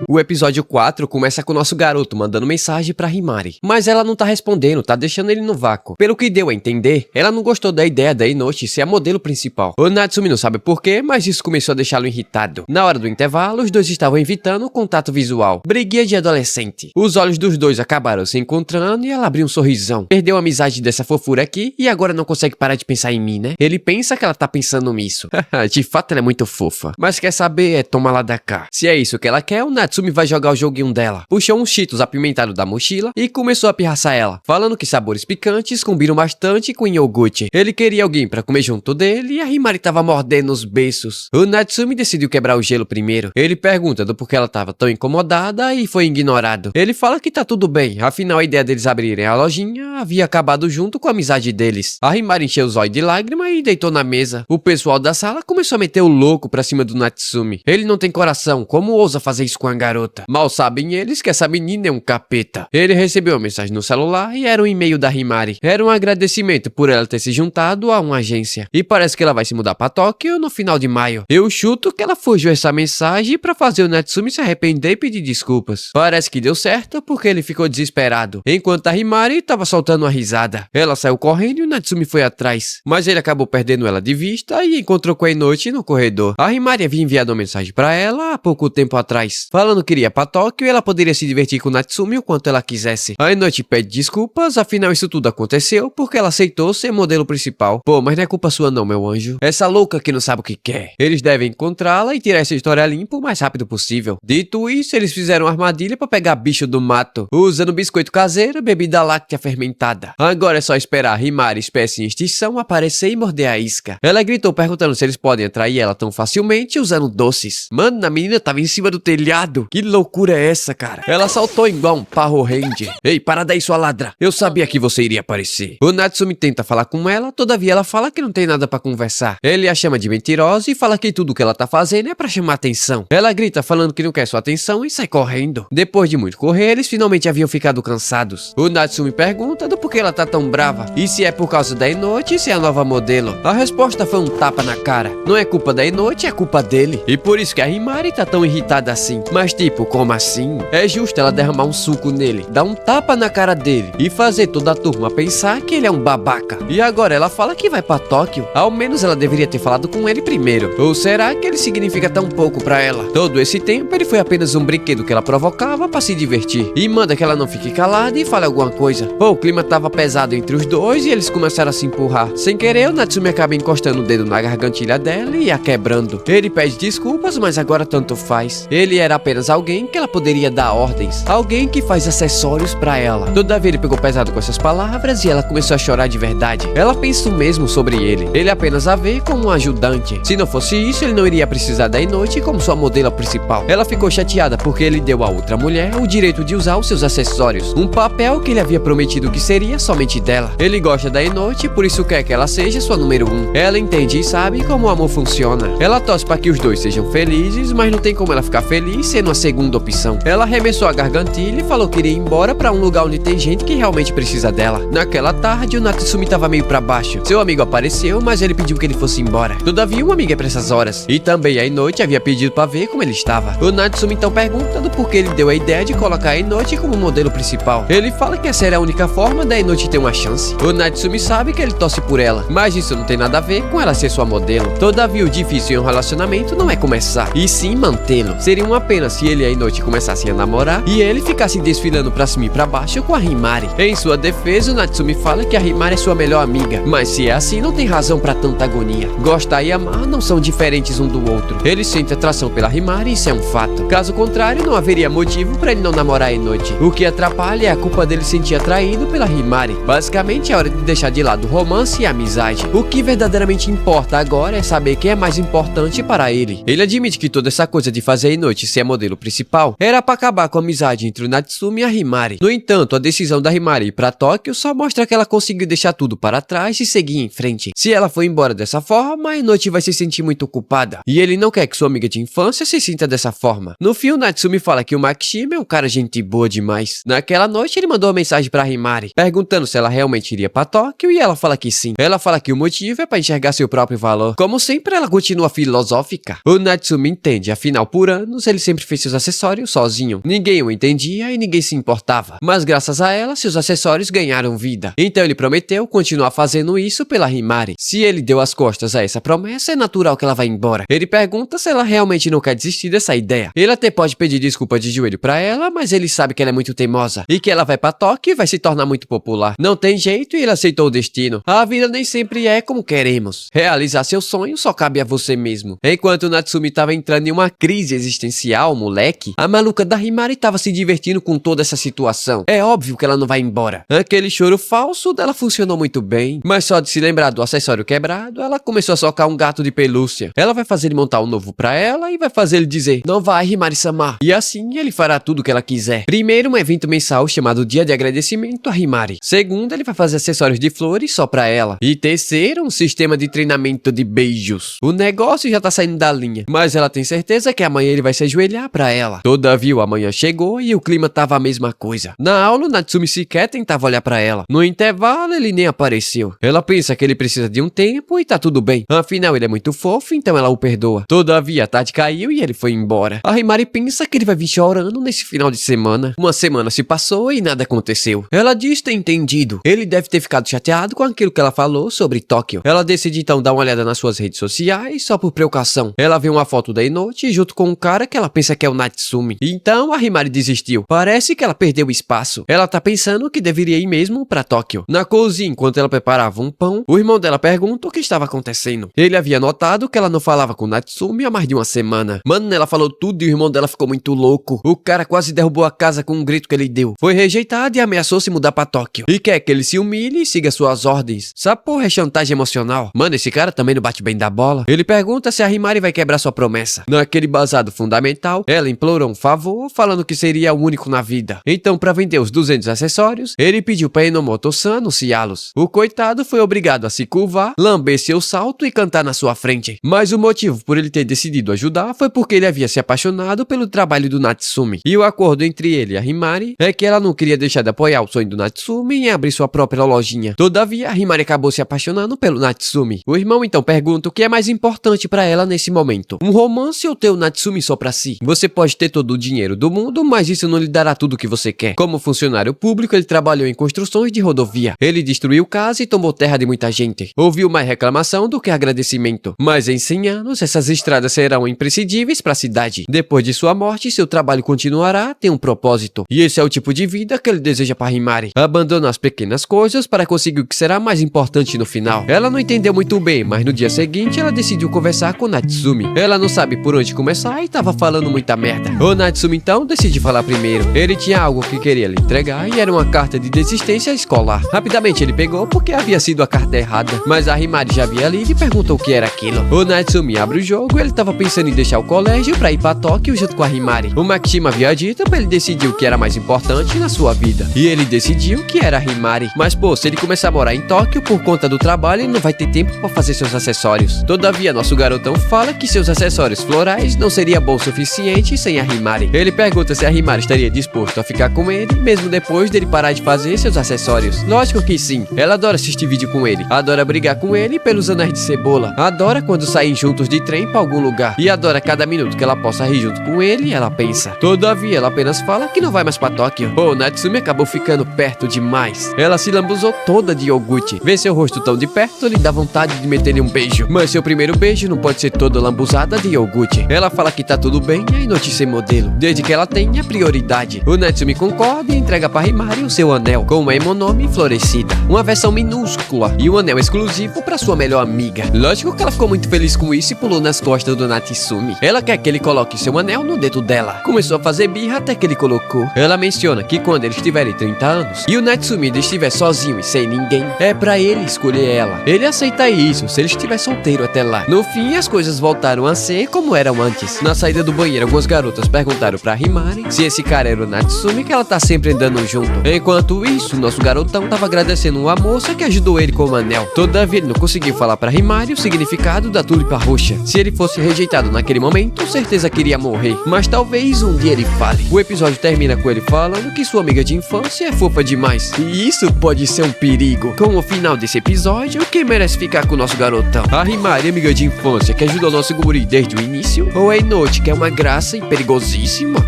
A: O episódio 4 começa com o nosso garoto mandando mensagem pra Himari, mas ela não tá respondendo, tá deixando ele no vácuo. Pelo que deu a entender, ela não gostou da ideia da Inoue ser a modelo principal. O Natsumi não sabe porquê, mas isso começou a deixá-lo irritado. Na hora do intervalo, os dois estavam evitando o contato visual. Briguinha de adolescente. Os olhos dos dois acabaram se encontrando e ela abriu um sorrisão. Perdeu a amizade dessa fofura aqui e agora não consegue parar de pensar em mim, né? Ele pensa que ela tá pensando nisso. De fato ela é muito fofa. Mas quer saber, toma lá da cá. Se é isso que ela quer, o Natsumi vai jogar o joguinho dela. Puxou uns Cheetos apimentados da mochila e começou a pirraçar ela, falando que sabores picantes combinam bastante com iogurte. Ele queria alguém pra comer junto dele e a Himari tava mordendo os beiços. O Natsumi decidiu quebrar o gelo primeiro. Ele pergunta do porquê ela tava tão incomodada e foi ignorado. Ele fala que tá tudo bem, afinal a ideia deles abrirem a lojinha havia acabado junto com a amizade deles. A Himari encheu os olhos de lágrima e deitou na mesa. O pessoal da sala começou a meter o louco pra cima do Natsumi. Ele não tem coração, como ousa fazer isso com a garota? Mal sabem eles que essa menina é um capeta. Ele recebeu uma mensagem no celular e era um e-mail da Himari. Era um agradecimento por ela ter se juntado a uma agência. E parece que ela vai se mudar pra Tóquio no final de maio. Eu chuto que ela forjou essa mensagem pra fazer o Natsumi se arrepender e pedir desculpas. Parece que deu certo porque ele ficou desesperado, enquanto a Himari tava soltando uma risada. Ela saiu correndo e o Natsumi foi atrás. Mas ele acabou perdendo ela de vista e encontrou com a Inoue no corredor. A Himari havia enviado uma mensagem pra ela há pouco tempo atrás, falando que iria pra Tóquio e ela poderia se divertir com o Natsumi o quanto ela quisesse. A Inoue pede desculpas, afinal isso tudo aconteceu porque ela aceitou ser modelo principal. Pô, mas não é culpa sua não, meu anjo. Essa louca que não sabe o que quer. Eles devem encontrá-la e tirar essa história limpa o mais rápido possível. Dito isso, eles fizeram uma armadilha pra pegar bicho do mato, usando biscoito caseiro, bebida láctea fermentada. Agora é só esperar a Himari, espécie em extinção, aparecer e morder a isca. Ela gritou perguntando se eles podem atrair ela tão facilmente usando doces. Mano, a menina tava em cima do telhado. Que loucura é essa, cara? Ela saltou igual um Power Ranger. Ei, para daí, sua ladra. Eu sabia que você iria aparecer. O Natsumi tenta falar com ela, todavia ela fala que não tem nada pra conversar. Ele a chama de mentirosa e fala que tudo que ela tá fazendo é pra chamar atenção. Ela grita falando que não quer sua atenção e sai correndo. Depois de muito correr, eles finalmente haviam ficado cansados. O Natsumi pergunta do porquê ela tá tão brava e se é por causa da Inoue e se é a nova modelo. A resposta foi um tapa na cara. Não é culpa da Inoue, é culpa dele. E por isso que a Himari tá tão irritada assim. Mas tipo, como assim? É justo ela derramar um suco nele, dar um tapa na cara dele e fazer toda a turma pensar que ele é um babaca. E agora ela fala que vai pra Tóquio. Ao menos ela deveria ter falado com ele primeiro. Ou será que ele significa tão pouco pra ela? Todo esse tempo ele foi apenas um brinquedo que ela provocava pra se divertir. E manda que ela não fique calada e fale alguma coisa. Pô, o clima tava pesado entre os dois e eles começaram a se empurrar. Sem querer, o Natsumi acaba encostando o dedo na gargantilha dela e a quebrando. Ele pede desculpas, mas agora tanto faz. Ele era apenas alguém que ela poderia dar ordens. Alguém que faz acessórios pra ela. Todavia ele pegou pesado com essas palavras e ela começou a chorar de verdade. Ela pensa o mesmo sobre ele. Ele apenas a vê como um ajudante. Se não fosse isso, ele não iria precisar da Inoue como sua modelo principal. Ela ficou chateada porque ele deu a outra mulher o direito de usar os seus acessórios. Um papel que ele havia prometido que seria somente dela. Ele gosta da Inoue, por isso quer que ela seja sua número 1. Ela entende e sabe como o amor funciona. Ela torce para que os dois sejam felizes, mas não tem como ela ficar feliz sendo a segunda opção. Ela arremessou a gargantilha e falou que iria embora para um lugar onde tem gente que realmente precisa dela. Naquela tarde, o Natsumi tava meio pra baixo. Seu amigo apareceu, mas ele pediu que ele fosse embora. Todavia, um amigo é pra essas horas. E também a Inoue havia pedido pra ver como ele estava. O Natsumi então pergunta do porquê ele deu a ideia de colocar a Inoue como modelo principal. Ele fala que essa era a única forma da Inoue ter uma chance. O Natsumi sabe que ele torce por ela, mas isso não tem nada a ver com ela ser sua modelo. Todavia, o difícil em um relacionamento não é começar, e sim mantê-lo. Seria uma pena se ele e a Inoue começassem a namorar e ele ficasse desfilando pra cima e pra baixo com a Himari. Em sua defesa, o Natsumi fala que a Himari é sua melhor amiga, mas se é assim, não tem razão pra tanta agonia. Gostar e amar não são diferentes um do outro. Ele sente atração pela Himari e isso é um fato. Caso contrário, não haveria motivo pra ele não namorar a Inoue. O que atrapalha é a culpa dele sentir atraído pela Himari. Basicamente, é hora de deixar de lado o romance e a amizade. O que verdadeiramente importa agora é saber quem é mais importante para ele. Ele admite que toda essa coisa de fazer a Inoue ser a modelo modelo principal, era pra acabar com a amizade entre o Natsumi e a Himari. No entanto, a decisão da Himari ir pra Tóquio só mostra que ela conseguiu deixar tudo para trás e seguir em frente. Se ela for embora dessa forma, a Inochi vai se sentir muito culpada, e ele não quer que sua amiga de infância se sinta dessa forma. No fim, o Natsumi fala que o Makishima é um cara gente boa demais. Naquela noite, ele mandou uma mensagem pra Himari, perguntando se ela realmente iria pra Tóquio, e ela fala que sim. Ela fala que o motivo é pra enxergar seu próprio valor. Como sempre, ela continua filosófica. O Natsumi entende, afinal, por anos, ele sempre fez seus acessórios sozinho. Ninguém o entendia e ninguém se importava. Mas graças a ela, seus acessórios ganharam vida. Então ele prometeu continuar fazendo isso pela Himari. Se ele deu as costas a essa promessa, é natural que ela vá embora. Ele pergunta se ela realmente não quer desistir dessa ideia. Ele até pode pedir desculpa de joelho pra ela, mas ele sabe que ela é muito teimosa e que ela vai pra Tóquio e vai se tornar muito popular. Não tem jeito e ele aceitou o destino. A vida nem sempre é como queremos. Realizar seu sonho só cabe a você mesmo. Enquanto o Natsumi tava entrando em uma crise existencial, moleque, a maluca da Himari tava se divertindo com toda essa situação. É óbvio que ela não vai embora. Aquele choro falso dela funcionou muito bem, mas só de se lembrar do acessório quebrado, ela começou a socar um gato de pelúcia. Ela vai fazer ele montar um novo pra ela e vai fazer ele dizer: "Não vai, Himari-sama." E assim ele fará tudo o que ela quiser. Primeiro, um evento mensal chamado Dia de Agradecimento a Himari. Segundo, ele vai fazer acessórios de flores só pra ela. E terceiro, um sistema de treinamento de beijos. O negócio já tá saindo da linha, mas ela tem certeza que amanhã ele vai se ajoelhar pra ela. Todavia, o amanhã chegou e o clima tava a mesma coisa. Na aula, o Natsumi sequer tentava olhar pra ela. No intervalo, ele nem apareceu. Ela pensa que ele precisa de um tempo e tá tudo bem. Afinal, ele é muito fofo, então ela o perdoa. Todavia, a tarde caiu e ele foi embora. A Himari pensa que ele vai vir chorando nesse final de semana. Uma semana se passou e nada aconteceu. Ela diz ter entendido. Ele deve ter ficado chateado com aquilo que ela falou sobre Tóquio. Ela decide então dar uma olhada nas suas redes sociais só por precaução. Ela vê uma foto da Inochi junto com um cara que ela pensa que é o Natsumi. Então a Himari desistiu. Parece que ela perdeu o espaço. Ela tá pensando que deveria ir mesmo pra Tóquio. Na cozinha, enquanto ela preparava um pão, o irmão dela pergunta o que estava acontecendo. Ele havia notado que ela não falava com o Natsumi há mais de uma semana. Mano, ela falou tudo e o irmão dela ficou muito louco. O cara quase derrubou a casa com um grito que ele deu. Foi rejeitado e ameaçou se mudar pra Tóquio. E quer que ele se humilhe e siga suas ordens. Essa porra é chantagem emocional. Mano, esse cara também não bate bem da bola. Ele pergunta se a Himari vai quebrar sua promessa. Naquele basado fundamental, ela implorou um favor, falando que seria o único na vida. Então, pra vender os 200 acessórios, ele pediu pra Enomoto-san anunciá-los. O coitado foi obrigado a se curvar, lamber seu salto e cantar na sua frente. Mas o motivo por ele ter decidido ajudar foi porque ele havia se apaixonado pelo trabalho do Natsumi. E o acordo entre ele e a Himari é que ela não queria deixar de apoiar o sonho do Natsumi em abrir sua própria lojinha. Todavia, a Himari acabou se apaixonando pelo Natsumi. O irmão então pergunta o que é mais importante pra ela nesse momento: um romance ou ter o Natsumi só pra si? Você pode ter todo o dinheiro do mundo, mas isso não lhe dará tudo o que você quer. Como funcionário público, ele trabalhou em construções de rodovia. Ele destruiu casa e tomou terra de muita gente. Ouviu mais reclamação do que agradecimento. Mas em 100 anos, essas estradas serão imprescindíveis pra cidade. Depois de sua morte, seu trabalho continuará a ter um propósito. E esse é o tipo de vida que ele deseja para Himari. Abandona as pequenas coisas para conseguir o que será mais importante no final. Ela não entendeu muito bem, mas no dia seguinte ela decidiu conversar com Natsumi. Ela não sabe por onde começar e tava falando muita merda. O Natsumi então decide falar primeiro. Ele tinha algo que queria lhe entregar e era uma carta de desistência escolar. Rapidamente ele pegou porque havia sido a carta errada, mas a Himari já havia lido e perguntou o que era aquilo. O Natsumi abre o jogo e ele tava pensando em deixar o colégio pra ir pra Tóquio junto com a Himari. O Makishima havia dito pra ele decidir o que era mais importante na sua vida. E ele decidiu que era a Himari. Mas pô, se ele começar a morar em Tóquio por conta do trabalho, ele não vai ter tempo pra fazer seus acessórios. Todavia, nosso garotão fala que seus acessórios florais não seria bom o suficiente sem a Himari. Ele pergunta se a Himari estaria disposto a ficar com ele, mesmo depois dele parar de fazer seus acessórios. Lógico que sim. Ela adora assistir vídeo com ele, adora brigar com ele pelos anéis de cebola, adora quando saem juntos de trem pra algum lugar, e adora cada minuto que ela possa rir junto com ele, ela pensa. Todavia, ela apenas fala que não vai mais pra Tóquio. O Natsumi acabou ficando perto demais. Ela se lambuzou toda de iogurte. Ver seu rosto tão de perto lhe dá vontade de meter-lhe um beijo. Mas seu primeiro beijo não pode ser todo lambuzada de iogurte. Ela fala que tá tudo bem e a Inochi é modelo, desde que ela tenha prioridade. O Natsumi concorda e entrega pra Himari o seu anel, com uma Emonome florescida, uma versão minúscula e um anel exclusivo pra sua melhor amiga. Lógico que ela ficou muito feliz com isso e pulou nas costas do Natsumi. Ela quer que ele coloque seu anel no dedo dela. Começou a fazer birra até que ele colocou. Ela menciona que quando eles tiverem 30 anos e o Natsumi estiver sozinho e sem ninguém, é pra ele escolher ela. Ele aceita isso se ele estiver solteiro até lá. No fim, as coisas voltaram a ser como eram antes. Na saída do banheiro, algumas garotas perguntaram pra Himari se esse cara era o Natsumi, que ela tá sempre andando junto. Enquanto isso, nosso garotão tava agradecendo uma moça que ajudou ele com o anel. Todavia, ele não conseguiu falar pra Himari o significado da tulipa roxa. Se ele fosse rejeitado naquele momento, certeza que iria morrer. Mas talvez um dia ele fale. O episódio termina com ele falando que sua amiga de infância é fofa demais. E isso pode ser um perigo. Com o final desse episódio, quem merece ficar com o nosso garotão? A Himari, amiga de infância, que ajudou nosso guri desde o início? Ou a Inoue, que é uma graça e perigosíssima?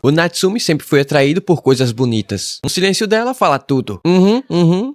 A: O Natsumi sempre foi atraído por coisas bonitas. O silêncio dela fala tudo.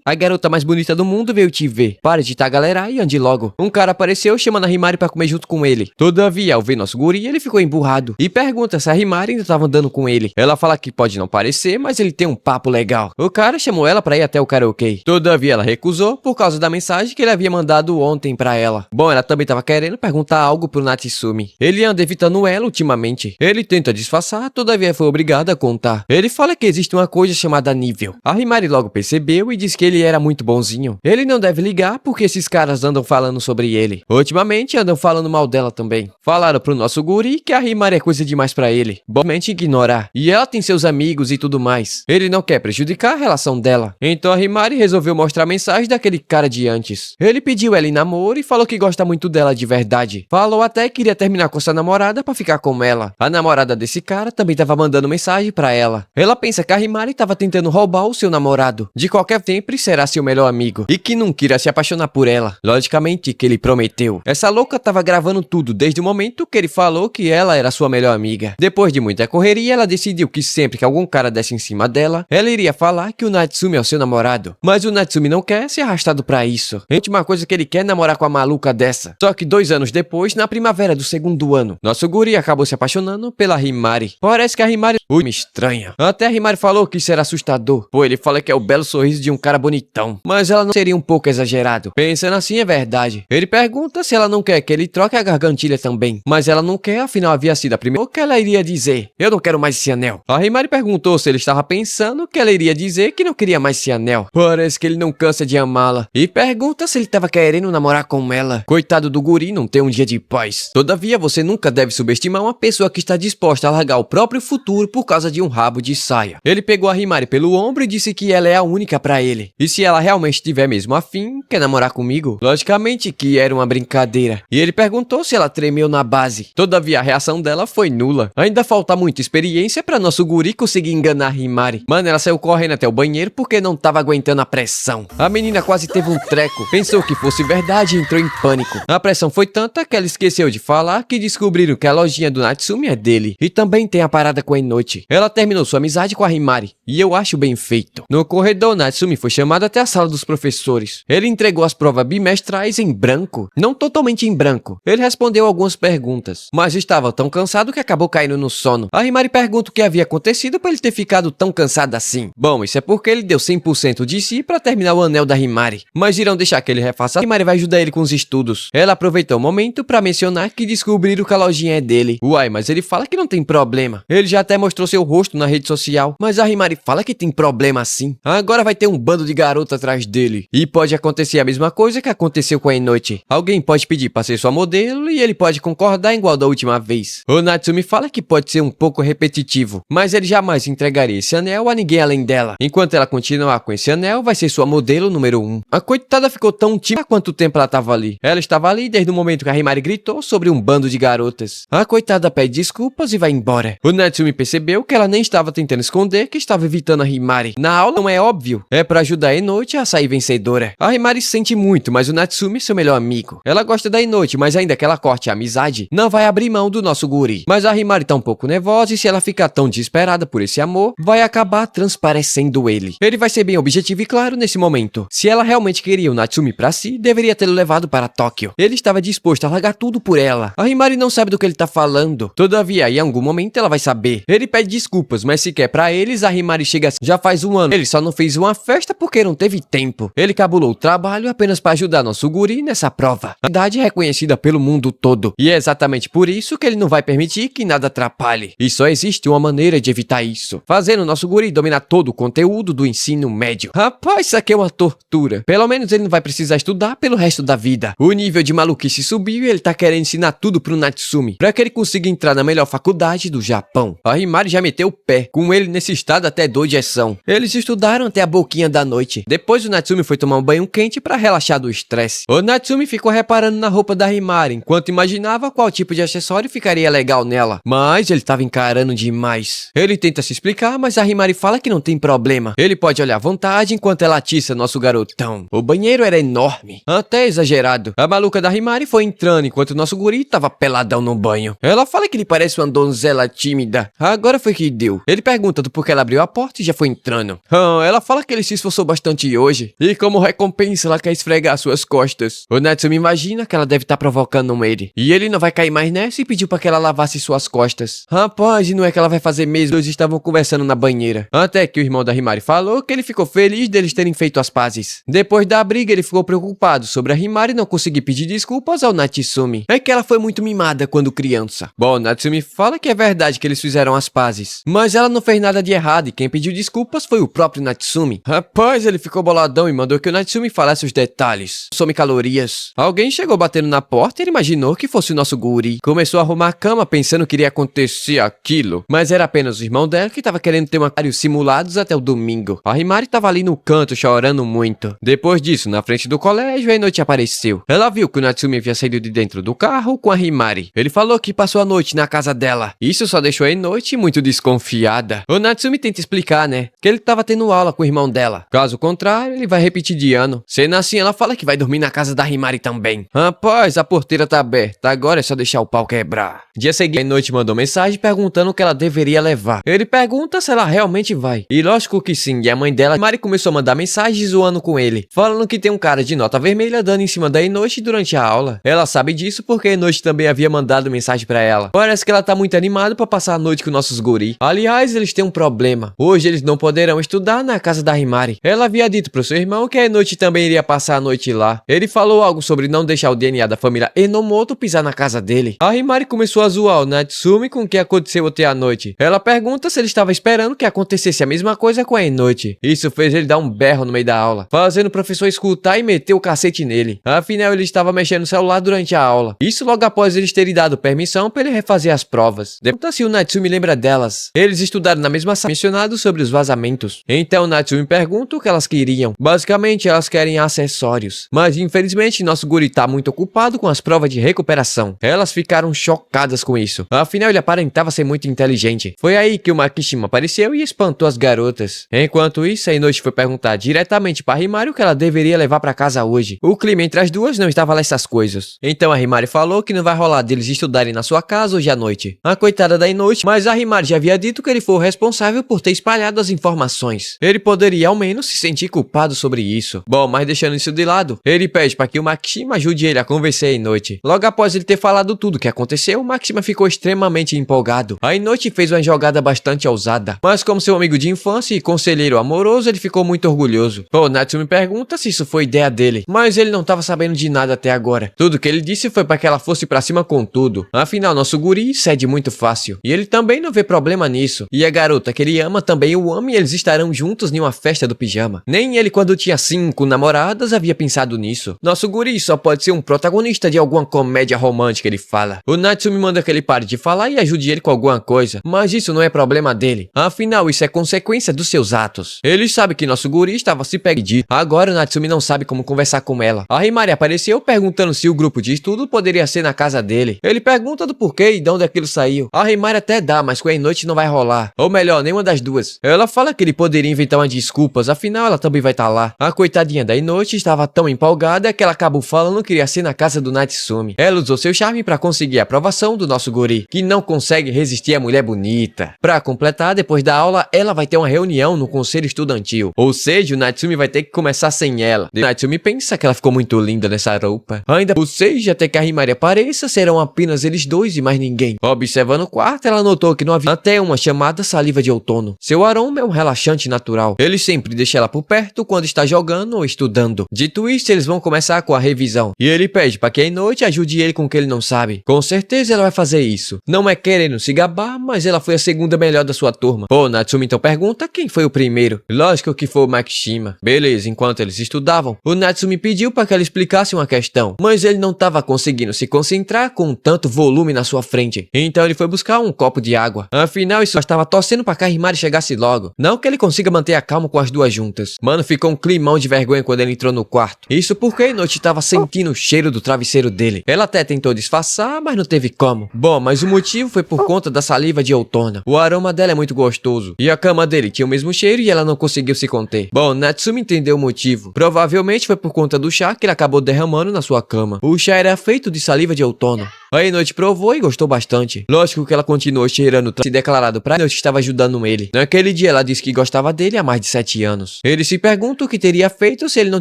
A: A garota mais bonita do mundo veio te ver. Pare de tagalerar e ande logo. Um cara apareceu chamando a Himari pra comer junto com ele. Todavia, ao ver nosso guri, ele ficou emburrado. E pergunta se a Himari ainda tava andando com ele. Ela fala que pode não parecer, mas ele tem um papo legal. O cara chamou ela pra ir até o karaokê. Todavia, ela recusou por causa da mensagem que ele havia mandado ontem pra ela. Bom, ela também tava querendo perguntar algo pro Natsumi. Ele anda evitando ela ultimamente. Ele tenta disfarçar, todavia foi obrigado a contar. Ele fala que existe uma coisa chamada nível. A Himari logo percebeu e disse que ele era muito bonzinho. Ele não deve ligar porque esses caras andam falando sobre ele. Ultimamente andam falando mal dela também. Falaram pro nosso guri que a Himari é coisa demais pra ele. Bomente ignorar. E ela tem seus amigos e tudo mais. Ele não quer prejudicar a relação dela. Então a Himari resolveu mostrar a mensagem daquele cara de antes. Ele pediu ela em namoro e falou que gosta muito dela de verdade. Falou até que iria terminar com sua namorada pra ficar com ela. A namorada desse cara também tava mandando mensagem pra ela. Ela pensa que a Himari tava tentando roubar o seu namorado. De qualquer tempo será seu melhor amigo. E que nunca irá se apaixonar por ela. Logicamente que ele prometeu. Essa louca tava gravando tudo desde o momento que ele falou que ela era sua melhor amiga. Depois de muita correria, ela decidiu que sempre que algum cara desse em cima dela, ela iria falar que o Natsumi é o seu namorado. Mas o Natsumi não quer ser arrastado pra isso. A última coisa que ele quer é namorar com a maluca dessa. Só que 2 anos depois, na primavera do 2º ano, nosso guri acabou se apaixonando pela Himari. Parece que a Himari me estranha. Até a Himari falou que isso era assustador. Pô, ele fala que é o belo sorriso de um cara bonitão. Mas ela não seria um pouco exagerado. Pensando assim é verdade. Ele pergunta se ela não quer que ele troque a gargantilha também. Mas ela não quer, afinal havia sido a primeira. O que ela iria dizer? Eu não quero mais esse anel. A Himari perguntou se ele estava pensando que ela iria dizer que não queria mais esse anel. Parece que ele não cansa de amá-la. E pergunta se ele estava querendo namorar com ela. Coitado do guri, não tem um dia de paz. Todavia, você nunca deve subestimar uma pessoa que está disposta a largar o próprio futuro por causa de um rabo de saia. Ele pegou a Himari pelo ombro e disse que ela é a única pra ele. E se ela realmente tiver mesmo afim, quer namorar comigo? Logicamente que era uma brincadeira. E ele perguntou se ela tremeu na base. Todavia a reação dela foi nula. Ainda falta muita experiência pra nosso guri conseguir enganar a Himari. Mano, ela saiu correndo até o banheiro porque não tava aguentando a pressão. A menina quase teve um treco. Pensou que fosse verdade e entrou em pânico. A pressão foi tanta que ela esqueceu de falar que descobriram que a lojinha do Natsumi é dele. E também tem a parada com a Inoue. Ela terminou sua amizade com a Himari, e eu acho bem feito. No corredor, Natsumi foi chamado até a sala dos professores. Ele entregou as provas bimestrais em branco, não totalmente em branco. Ele respondeu algumas perguntas, mas estava tão cansado que acabou caindo no sono. A Himari pergunta o que havia acontecido para ele ter ficado tão cansado assim. Bom, isso é porque ele deu 100% de si para terminar o anel da Himari, mas irão deixar que ele refaça. A Himari vai ajudar ele com os estudos. Ela aproveitou o momento para mencionar que descobriram que a lojinha é dele. Uai, mas ele fala que não tem problema. Ele já até mostrou seu rosto na rede social, mas a Himari fala que tem problema sim. Agora vai ter um bando de garota atrás dele. E pode acontecer a mesma coisa que aconteceu com a Inoue. Alguém pode pedir para ser sua modelo e ele pode concordar igual da última vez. O Natsumi fala que pode ser um pouco repetitivo, mas ele jamais entregaria esse anel a ninguém além dela. Enquanto ela continuar com esse anel, vai ser sua modelo número 1. A coitada ficou tão tímida. Há quanto tempo ela estava ali? Ela estava ali desde o momento que a Himari gritou sobre um bando de garotas. A coitada pede desculpas e vai embora. O Natsumi percebeu que ela nem estava tentando esconder que estava evitando a Himari. Na aula não é óbvio. É pra ajudar a Inoue a sair vencedora. A Himari se sente muito, mas o Natsumi é seu melhor amigo. Ela gosta da Inoue, mas ainda que ela corte a amizade, não vai abrir mão do nosso guri. Mas a Himari tá um pouco nervosa e se ela ficar tão desesperada por esse amor, vai acabar transparecendo ele. Ele vai ser bem objetivo e claro nesse momento. Se ela realmente queria o Natsumi pra si, deveria tê-lo levado para Tóquio. Ele estava disposto a largar tudo por ela. A Himari não sabe do que ele tá falando. Todavia, em algum momento ela vai saber. ele. Ele pede desculpas, mas se quer pra eles, a Himari chega assim, já faz um ano. Ele só não fez uma festa porque não teve tempo. Ele cabulou o trabalho apenas pra ajudar nosso guri nessa prova. A idade é reconhecida pelo mundo todo. E é exatamente por isso que ele não vai permitir que nada atrapalhe. E só existe uma maneira de evitar isso. Fazendo nosso guri dominar todo o conteúdo do ensino médio. Rapaz, isso aqui é uma tortura. Pelo menos ele não vai precisar estudar pelo resto da vida. O nível de maluquice subiu e ele tá querendo ensinar tudo pro Natsumi, pra que ele consiga entrar na melhor faculdade do Japão. A Himari já meteu o pé, com ele nesse estado até dor de eção. Eles estudaram até a boquinha da noite. Depois o Natsumi foi tomar um banho quente pra relaxar do estresse. O Natsumi ficou reparando na roupa da Himari, enquanto imaginava qual tipo de acessório ficaria legal nela. Mas ele tava encarando demais. Ele tenta se explicar, mas a Himari fala que não tem problema. Ele pode olhar à vontade enquanto ela atiça nosso garotão. O banheiro era enorme, até exagerado. A maluca da Himari foi entrando enquanto nosso guri tava peladão no banho. Ela fala que ele parece uma donzela tímida. Agora foi que deu. Ele pergunta do porquê ela abriu a porta e já foi entrando. Ela fala que ele se esforçou bastante hoje e como recompensa ela quer esfregar suas costas. O Natsumi imagina que ela deve estar provocando ele. E ele não vai cair mais nessa e pediu pra que ela lavasse suas costas. Rapaz, e não é que ela vai fazer mesmo. Eles estavam conversando na banheira. Até que o irmão da Himari falou que ele ficou feliz deles terem feito as pazes. Depois da briga, ele ficou preocupado sobre a Himari não conseguir pedir desculpas ao Natsumi. É que ela foi muito mimada quando criança. Bom, o Natsumi fala que é verdade que eles fizeram as pazes. Mas ela não fez nada de errado e quem pediu desculpas foi o próprio Natsumi. Rapaz, ele ficou boladão e mandou que o Natsumi falasse os detalhes. Some calorias. Alguém chegou batendo na porta e ele imaginou que fosse o nosso guri. Começou a arrumar a cama pensando que iria acontecer aquilo. Mas era apenas o irmão dela que tava querendo ter vários simulados até o domingo. A Himari tava ali no canto chorando muito. Depois disso, na frente do colégio, a Enochi apareceu. Ela viu que o Natsumi havia saído de dentro do carro com a Himari. Ele falou que passou a noite na casa dela. Isso só deixou a Enochi muito desconfiada. O Natsumi tenta explicar, né? Que ele tava tendo aula com o irmão dela. Caso contrário, ele vai repetir de ano. Sendo assim, ela fala que vai dormir na casa da Himari também. Rapaz, a porteira tá aberta. Agora é só deixar o pau quebrar. Dia seguinte, a Enochi mandou mensagem perguntando o que ela deveria levar. Ele pergunta se ela realmente vai. E lógico que sim. E a mãe dela, Himari, começou a mandar mensagens zoando com ele. Falando que tem um cara de nota vermelha dando em cima da Enochi durante a aula. Ela sabe disso porque a Enochi também havia mandado mensagem pra ela. Parece que ela tá muito animada pra passar a noite com nossos guri. Aliás, eles têm um problema. Hoje eles não poderão estudar na casa da Himari. Ela havia dito pro seu irmão que a Enochi também iria passar a noite lá. Ele falou algo sobre não deixar o DNA da família Enomoto pisar na casa dele. A Himari começou a zoar o Natsumi com o que aconteceu ontem à noite. Ela pergunta se ele estava esperando que acontecesse a mesma coisa com a Enochi. Isso fez ele dar um berro no meio da aula, fazendo o professor escutar e meter o cacete nele. Afinal, ele estava mexendo no celular durante a aula. Isso logo após eles terem dado permissão para ele refazer as provas. Pergunta se o Natsumi lembra delas. Eles estudaram na mesma sala, mencionado sobre os vazamentos. Então o Natsumi pergunta o que elas queriam. Basicamente, elas querem acessórios. Mas infelizmente, nosso guri tá muito ocupado com as provas de recuperação. Elas ficaram chocadas com isso. Afinal, ele aparentava ser muito inteligente. Foi aí que o Makishima apareceu e espantou as garotas. Enquanto isso, a Enochi foi perguntar diretamente para Himari o que ela deveria levar para casa hoje. O clima entre as duas não estava lá essas coisas. Então a Himari falou que não vai rolar deles estudarem na sua casa hoje à noite. A coitada da Enochi, mas a Himari já havia dito que ele foi o responsável por ter espalhado as informações. Ele poderia ao menos se sentir culpado sobre isso. Bom, mas deixando isso de lado, ele pede para que o Makishima ajude ele a convencer a Enochi. Logo após ele ter falado tudo o que aconteceu, o Makishima ficou extremamente empolgado. A Enochi fez uma jogada bastante ousada, mas como seu amigo de infância e conselheiro amoroso, ele ficou muito orgulhoso. O Natsumi pergunta se isso foi ideia dele, mas ele não estava sabendo de nada até agora. Tudo que ele disse foi para que ela fosse pra cima com tudo. Afinal, nosso guri cede muito fácil. E ele também não vê problema nisso. E a garota que ele ama também o ama e eles estarão juntos em uma festa do pijama. Nem ele, quando tinha 5 namoradas, havia pensado nisso. Nosso guri só pode ser um protagonista de alguma comédia romântica, ele fala. O Natsumi manda que ele pare de falar e ajude ele com alguma coisa. Mas isso não é problema dele. Afinal, isso é consequência dos seus atos. Ele sabe que nosso guri estava se pegando. Agora o Natsumi não sabe como conversar com ela. A Himari apareceu perguntando se o grupo de estudo poderia ser na casa dele. Ele pergunta do porquê e de onde aquilo saiu. A Himari até dá, mas com a Enochi não vai rolar. Ou melhor, nenhuma das duas. Ela fala que ele poderia inventar umas desculpas, afinal ela também vai estar lá. A coitadinha da Enochi estava tão empolgada que ela acabou falando que iria ser na casa do Natsumi. Ela usou seu charme para conseguir a aprovação do nosso guri, que não consegue resistir à mulher bonita. Pra completar, depois da aula, ela vai ter uma reunião no conselho estudantil. Ou seja, o Natsumi vai ter que começar sem ela. O Natsumi pensa que ela ficou muito linda nessa roupa. Ou seja, até que a Himari apareça, serão apenas eles dois e mais ninguém. Observando o quarto, ela notou notou que não havia até uma chamada saliva de outono. Seu aroma é um relaxante natural. Ele sempre deixa ela por perto quando está jogando ou estudando. Dito isso, eles vão começar com a revisão. E ele pede para que a Noite ajude ele com o que ele não sabe. Com certeza ela vai fazer isso. Não é querendo se gabar, mas ela foi a segunda melhor da sua turma. O Natsumi então pergunta quem foi o primeiro. Lógico que foi o Makishima. Beleza, enquanto eles estudavam, o Natsumi pediu para que ela explicasse uma questão, mas ele não estava conseguindo se concentrar com tanto volume na sua frente. Então ele foi buscar um copo de água. Afinal, isso estava torcendo para que a Himari chegasse logo. Não que ele consiga manter a calma com as duas juntas. Mano, ficou um climão de vergonha quando ele entrou no quarto. Isso porque a Noite estava sentindo o cheiro do travesseiro dele. Ela até tentou disfarçar, mas não teve como. Bom, mas o motivo foi por conta da saliva de outono. O aroma dela é muito gostoso. E a cama dele tinha o mesmo cheiro e ela não conseguiu se conter. Bom, Natsumi entendeu o motivo. Provavelmente foi por conta do chá que ele acabou derramando na sua cama. O chá era feito de saliva de outono. A Noite provou e gostou bastante. Lógico que ela continuou cheirando e declarado pra Noite que estava ajudando ele. Naquele dia ela disse que gostava dele há mais de 7 anos. Ele se pergunta o que teria feito se ele não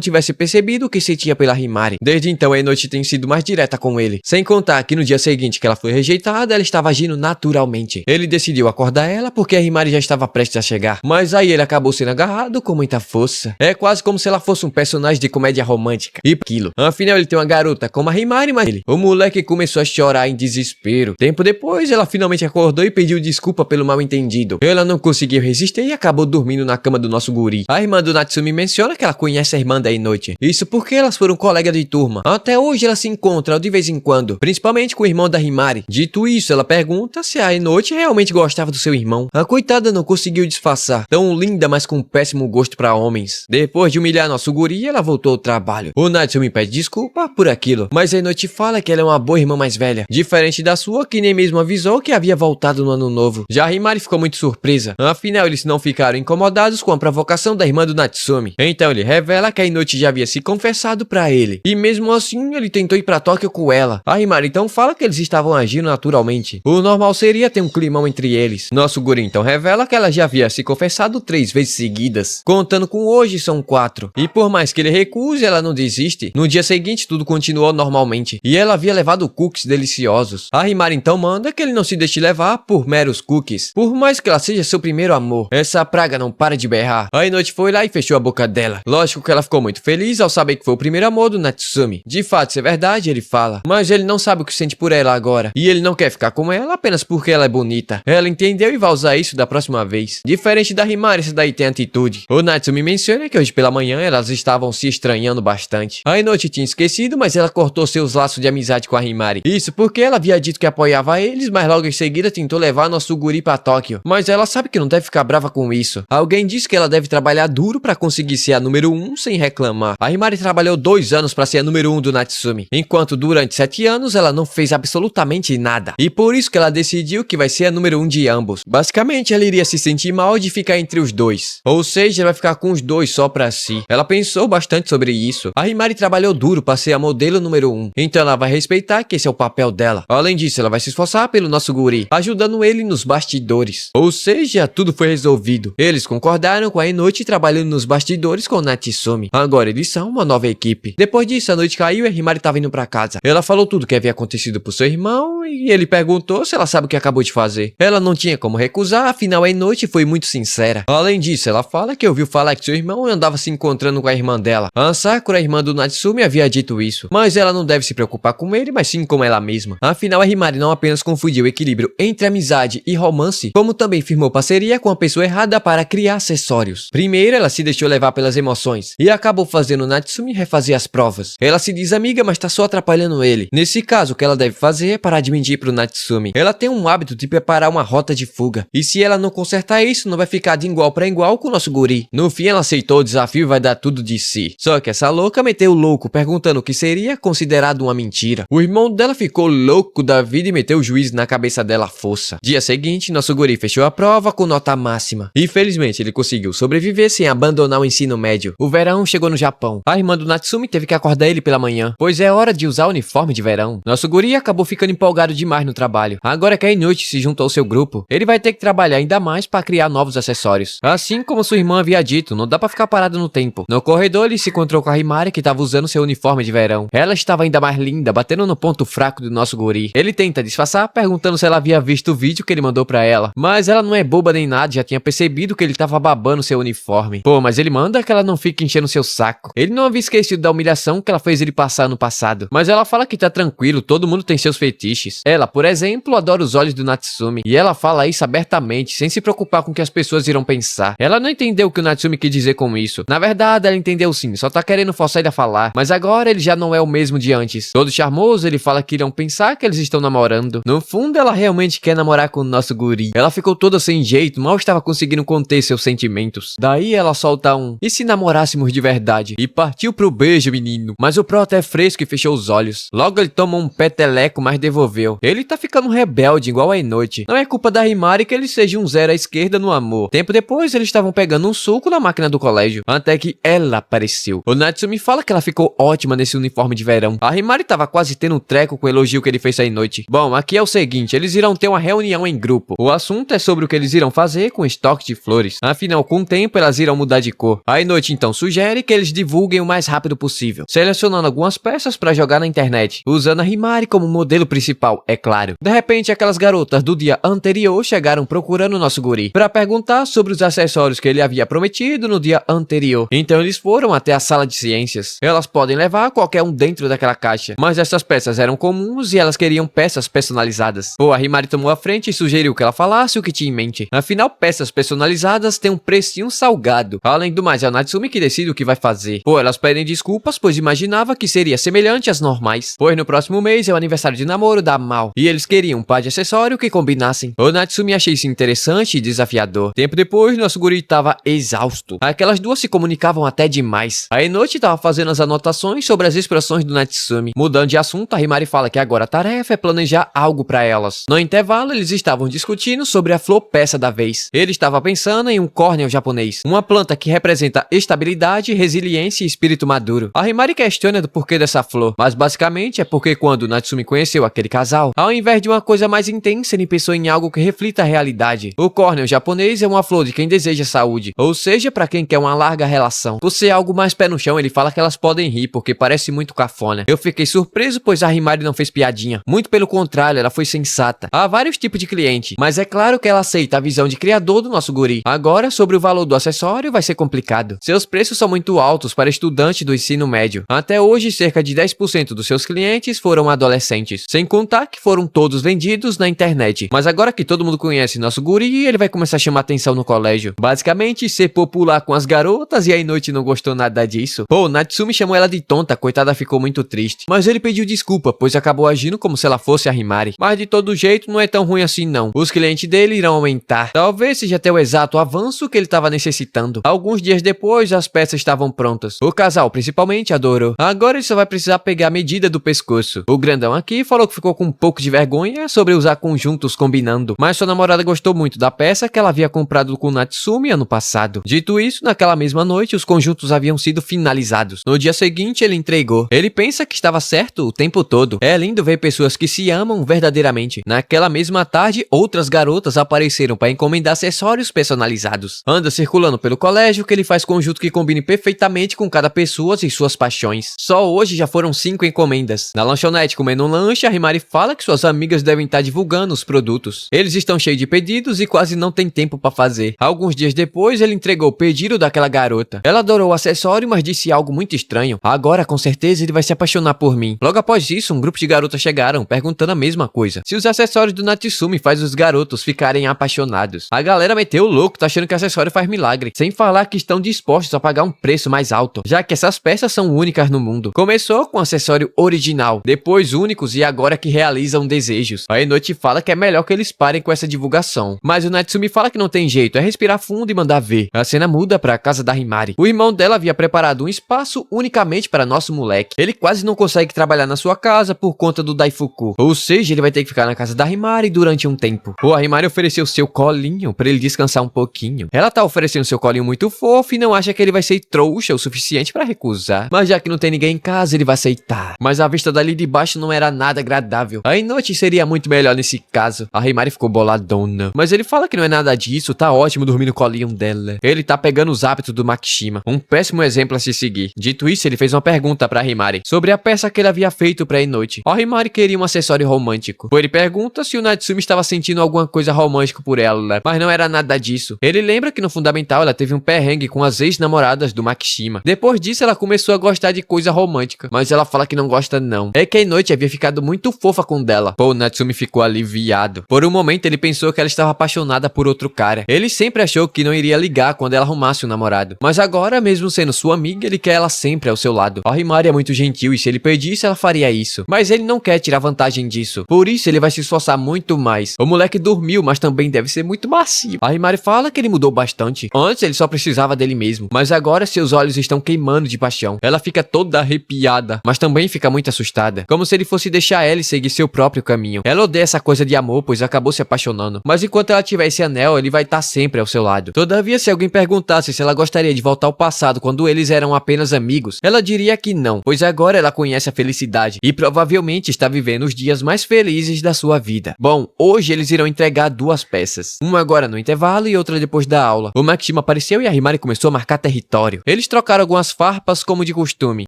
A: tivesse percebido o que sentia pela Himari. Desde então a Noite tem sido mais direta com ele. Sem contar que no dia seguinte que ela foi rejeitada, ela estava agindo naturalmente. Ele decidiu acordar ela porque a Himari já estava prestes a chegar. Mas aí ele acabou sendo agarrado com muita força. É quase como se ela fosse um personagem de comédia romântica. E aquilo. Afinal ele tem uma garota como a Himari, mas o moleque começou a chorar em desespero. Tempo depois, ela finalmente acordou e pediu desculpa pelo mal-entendido. Ela não conseguiu resistir e acabou dormindo na cama do nosso guri. A irmã do Natsumi menciona que ela conhece a irmã da Noite. Isso porque elas foram colegas de turma. Até hoje elas se encontram de vez em quando, principalmente com o irmão da Himari. Dito isso, ela pergunta se a Noite realmente gostava do seu irmão. A coitada não conseguiu disfarçar. Tão linda, mas com um péssimo gosto para homens. Depois de humilhar nosso guri, ela voltou ao trabalho. O Natsumi pede desculpa por aquilo, mas a Noite fala que ela é uma boa irmã mais velha. Diferente da sua, que nem mesmo avisou que havia voltado no ano novo. Já a Himari ficou muito surpresa. Afinal, eles não ficaram incomodados com a provocação da irmã do Natsumi. Então ele revela que a Noite já havia se confessado pra ele. E mesmo assim, ele tentou ir pra Tóquio com ela. A Himari então fala que eles estavam agindo naturalmente. O normal seria ter um climão entre eles. Nosso guri então revela que ela já havia se confessado 3 vezes seguidas. Contando com hoje, são 4. E por mais que ele recuse, ela não desiste. No dia seguinte, tudo continuou normalmente. E ela havia levado cookies deliciosos. A Himari então manda que ele não se deixe levar por meros cookies. Por mais que ela seja seu primeiro amor, essa praga não para de berrar. A Noite foi lá e fechou a boca dela. Lógico que ela ficou muito feliz ao saber que foi o primeiro amor do Natsumi. De fato, isso é verdade, ele fala. Mas ele não sabe o que sente por ela agora. E ele não quer ficar com ela apenas porque ela é bonita. Ela entendeu e vai usar isso da próxima vez. Diferente da Himari, essa daí tem atitude. O Natsumi menciona que hoje pela manhã elas estavam se estranhando bastante. A Noite tinha esquecido, mas ela cortou seus laços de amizade com a Himari. Isso porque ela havia dito que apoiava eles, mas logo em seguida tentou levar nosso guri pra Tóquio. Mas ela sabe que não deve ficar brava com isso. Alguém disse que ela deve trabalhar duro pra conseguir ser a número 1 sem reclamar. A Himari trabalhou 2 anos pra ser a número 1 do Natsumi, enquanto durante 7 anos ela não fez absolutamente nada. E por isso que ela decidiu que vai ser a número 1 de ambos. Basicamente, ela iria se sentir mal de ficar entre os dois. Ou seja, ela vai ficar com os dois só pra si. Ela pensou bastante sobre isso. A Himari trabalhou duro pra ser a modelo número 1. Então ela vai respeitar que esse é o papel dela. Além disso, ela vai se esforçar pelo nosso guri, ajudando ele nos bastidores. Ou seja, tudo foi resolvido. Eles concordaram com a Noite trabalhando nos bastidores com o Natsumi. Agora eles são uma nova equipe. Depois disso, a noite caiu e a Himari estava indo pra casa. Ela falou tudo que havia acontecido pro seu irmão e ele perguntou se ela sabe o que acabou de fazer. Ela não tinha como recusar, afinal a Noite foi muito sincera. Além disso, ela fala que ouviu falar que seu irmão andava se encontrando com a irmã dela. A Sakura, a irmã do Natsumi, havia dito isso. Mas ela não deve se preocupar com ele, mas sim com ela mesma. Afinal, a Himari não apenas confundiu o equilíbrio entre amizade e romance, como também firmou parceria com a pessoa errada para criar acessórios. Primeiro, ela se deixou levar pelas emoções e acabou fazendo o Natsumi refazer as provas. Ela se diz amiga, mas tá só atrapalhando ele. Nesse caso, o que ela deve fazer é parar de mentir pro Natsumi. Ela tem um hábito de preparar uma rota de fuga. E se ela não consertar isso, não vai ficar de igual para igual com o nosso guri. No fim, ela aceitou o desafio e vai dar tudo de si. Só que essa louca meteu o louco, perguntando o que seria considerado uma mentira. O irmão dela ficou louco da vida e meteu o juiz na cabeça dela à força. Dia seguinte, nosso guri fechou a prova com nota máxima. Infelizmente, ele conseguiu sobreviver sem abandonar o ensino médio. O verão chegou no Japão. A irmã do Natsumi teve que acordar ele pela manhã, pois é hora de usar o uniforme de verão. Nosso guri acabou ficando empolgado demais no trabalho. Agora que a Noite se juntou ao seu grupo, ele vai ter que trabalhar ainda mais para criar novos acessórios. Assim como sua irmã havia dito, não dá para ficar parado no tempo. No corredor, ele se encontrou com a Himari, que estava usando seu uniforme de verão. Ela estava ainda mais linda, batendo no ponto fraco do nosso guri. Ele tenta disfarçar, perguntando se ela havia visto o vídeo que ele mandou pra ela. Mas ela não é boba nem nada, já tinha percebido que ele tava babando seu uniforme. Pô, mas ele manda que ela não fique enchendo seu saco. Ele não havia esquecido da humilhação que ela fez ele passar no passado. Mas ela fala que tá tranquilo, todo mundo tem seus fetiches. Ela, por exemplo, adora os olhos do Natsumi. E ela fala isso abertamente, sem se preocupar com o que as pessoas irão pensar. Ela não entendeu o que o Natsumi quis dizer com isso. Na verdade, ela entendeu sim, só tá querendo forçar ele a falar. Mas agora ele já não é o mesmo de antes. Todo charmoso, ele fala que irão pensar que eles estão namorando. No fundo, ela realmente quer namorar com o nosso guri. Ela ficou toda sem jeito, mal estava conseguindo conter seus sentimentos. Daí ela solta um: e se namorássemos de verdade? E partiu pro beijo, menino. Mas o Prota é fresco e fechou os olhos. Logo ele toma um peteleco, mas devolveu. Ele tá ficando rebelde, igual a Inoue. Não é culpa da Himari que ele seja um zero à esquerda no amor. Tempo depois, eles estavam pegando um suco na máquina do colégio, até que ela apareceu. O Natsumi fala que ela ficou ótima nesse uniforme de verão. A Himari tava quase tendo um treco com o elogio que ele fez a Inoue. Bom, aqui é o seguinte, eles irão ter uma reunião em grupo. O assunto é sobre o que eles irão fazer com o estoque de flores. Afinal, com o tempo, elas irão mudar de cor. A Inoue então sugere que eles divulguem o mais rápido possível, selecionando algumas peças pra jogar na internet, usando a Himari como modelo principal, é claro. De repente, aquelas garotas do dia anterior chegaram procurando o nosso guri pra perguntar sobre os acessórios que ele havia prometido no dia anterior. Então eles foram até a sala de ciências. Elas podem levar qualquer um dentro daquela caixa, mas essas peças eram comuns e elas queriam peças personalizadas. Pô, a Himari tomou a frente e sugeriu que ela falasse o que tinha em mente. Afinal, peças personalizadas têm um precinho salgado. Além do mais, é o Natsumi que decide o que vai fazer. Pô, elas pedem desculpas, pois imaginava que seria semelhante às normais. Pois no próximo mês é o aniversário de namoro da Mal, e eles queriam um par de acessório que combinassem. O Natsumi achei isso interessante e desafiador. Tempo depois, nosso guri tava exausto. Aquelas duas se comunicavam até demais. A Inoue tava fazendo as anotações sobre as expressões do Natsumi. Mudando de assunto, a Himari fala que agora a tarefa é planejar algo pra elas. No intervalo, eles estavam discutindo sobre a flor peça da vez. Ele estava pensando em um córneo japonês, uma planta que representa estabilidade, resiliência e espírito maduro. A Himari questiona do porquê dessa flor, mas basicamente é porque quando o Natsumi conheceu aquele casal, ao invés de uma coisa mais intensa, ele pensou em algo que reflita a realidade. O córneo japonês é uma flor de quem deseja saúde, ou seja, pra quem quer uma larga relação. Por ser algo mais pé no chão, ele fala que elas podem rir, porque parece muito cafona. Eu fiquei surpreso, pois a Himari não fez piadinha. Muito pelo contrário, ela foi sensata. Há vários tipos de cliente, mas é claro que ela aceita a visão de criador do nosso guri. Agora, sobre o valor do acessório, vai ser complicado. Seus preços são muito altos para estudante do ensino médio. Até hoje, cerca de 10% dos seus clientes foram adolescentes, sem contar que foram todos vendidos na internet. Mas agora que todo mundo conhece nosso guri, ele vai começar a chamar atenção no colégio. Basicamente, ser popular com as garotas, e a Inoue não gostou nada disso. Pô, Natsumi chamou ela de tonta, a coitada ficou muito triste. Mas ele pediu desculpa, pois acabou agindo como se ela fosse a Himari. Mas de todo jeito, não é tão ruim assim não. Os clientes dele irão aumentar. Talvez seja até o exato avanço que ele estava necessitando. Alguns dias depois, as peças estavam prontas. O casal, principalmente, adorou. Agora ele só vai precisar pegar a medida do pescoço. O grandão aqui falou que ficou com um pouco de vergonha sobre usar conjuntos combinando, mas sua namorada gostou muito da peça que ela havia comprado com o Natsumi ano passado. Dito isso, naquela mesma noite, os conjuntos haviam sido finalizados. No dia seguinte, ele entregou. Ele pensa que estava certo o tempo todo. É lindo ver pessoas que se amam verdadeiramente. Naquela mesma tarde, outras garotas apareceram para encomendar acessórios personalizados. Anda circulando pelo colégio que ele faz conjunto que combine perfeitamente com cada pessoa e suas paixões. Só hoje já foram 5 encomendas. Na lanchonete comendo um lanche, a Himari fala que suas amigas devem estar divulgando os produtos. Eles estão cheios de pedidos e quase não tem tempo para fazer. Alguns dias depois, ele entregou o pedido daquela garota. Ela adorou o acessório, mas disse algo muito estranho. Agora, com certeza, ele vai se apaixonar por mim. Logo após isso, um grupo de garotas chegaram, perguntando a mesma coisa. Se os acessórios do Natsumi faz os garotos ficarem apaixonados. A galera meteu o louco, tá achando que o acessório faz milagre. Sem falar que estão dispostos a pagar um preço mais alto, já que essas peças são únicas no mundo. Começou com o acessório original, depois únicos e agora que realizam desejos. A Inoue fala que é melhor que eles parem com essa divulgação. Mas o Natsumi fala que não tem jeito, é respirar fundo e mandar ver. A cena muda pra casa da Himari. O irmão dela havia preparado um espaço unicamente para nosso moleque. Ele quase não consegue trabalhar na sua casa por conta do Daifuku. Ou seja, ele vai ter que ficar na casa da Himari durante um tempo. Pô, a Himari ofereceu seu colinho pra ele descansar um pouquinho. Ela tá oferecendo seu colinho muito fofo e não acha que ele vai ser trouxa o suficiente pra recusar. Mas já que não tem ninguém em casa, ele vai aceitar. Mas a vista dali de baixo não era nada agradável. A Inoue seria muito melhor nesse caso. A Himari ficou boladona. Mas ele fala que não é nada disso, tá ótimo dormir no colinho dela. Ele tá pegando os hábitos do Makishima. Um péssimo exemplo a se seguir. Dito isso, ele fez uma pergunta pra Himari sobre a peça que ele havia feito pra Inoue. A Himari queria um acessório romântico. Ele pergunta se o Natsumi estava sentindo alguma coisa romântica por ela, mas não era nada disso. Ele lembra que no fundamental ela teve um perrengue com as ex-namoradas do Makishima. Depois disso ela começou a gostar de coisa romântica, mas ela fala que não gosta não. É que a Inoue havia ficado muito fofa com dela. Pô, o Natsumi ficou aliviado. Por um momento ele pensou que ela estava apaixonada por outro cara. Ele sempre achou que não iria ligar quando ela arrumasse um namorado. Mas agora, mesmo sendo sua amiga, ele quer ela sempre ao seu lado. A Himari é muito gentil e se ele pedisse, ela faria isso. Mas ele não quer tirar vantagem disso. Por isso ele vai se esforçar muito mais. O moleque dormiu, mas também deve ser muito macio. A Himari fala que ele mudou bastante. Antes ele só precisava dele mesmo. Mas agora seus olhos estão queimando de paixão. Ela fica toda arrepiada, mas também fica muito assustada. Como se ele fosse deixar ela e seguir seu próprio caminho. Ela odeia essa coisa de amor, pois acabou se apaixonando. Mas enquanto ela tiver esse anel, ele vai estar sempre ao seu lado. Todavia, se alguém perguntasse se ela gostaria de voltar ao passado quando eles eram apenas amigos, ela diria que não, pois agora ela conhece a felicidade e provavelmente está vivendo os dias mais felizes da sua vida. Bom, hoje eles irão entregar duas peças. Uma agora no intervalo e outra depois da aula. O Makishima apareceu e a Himari começou a marcar território. Eles trocaram algumas farpas como de costume,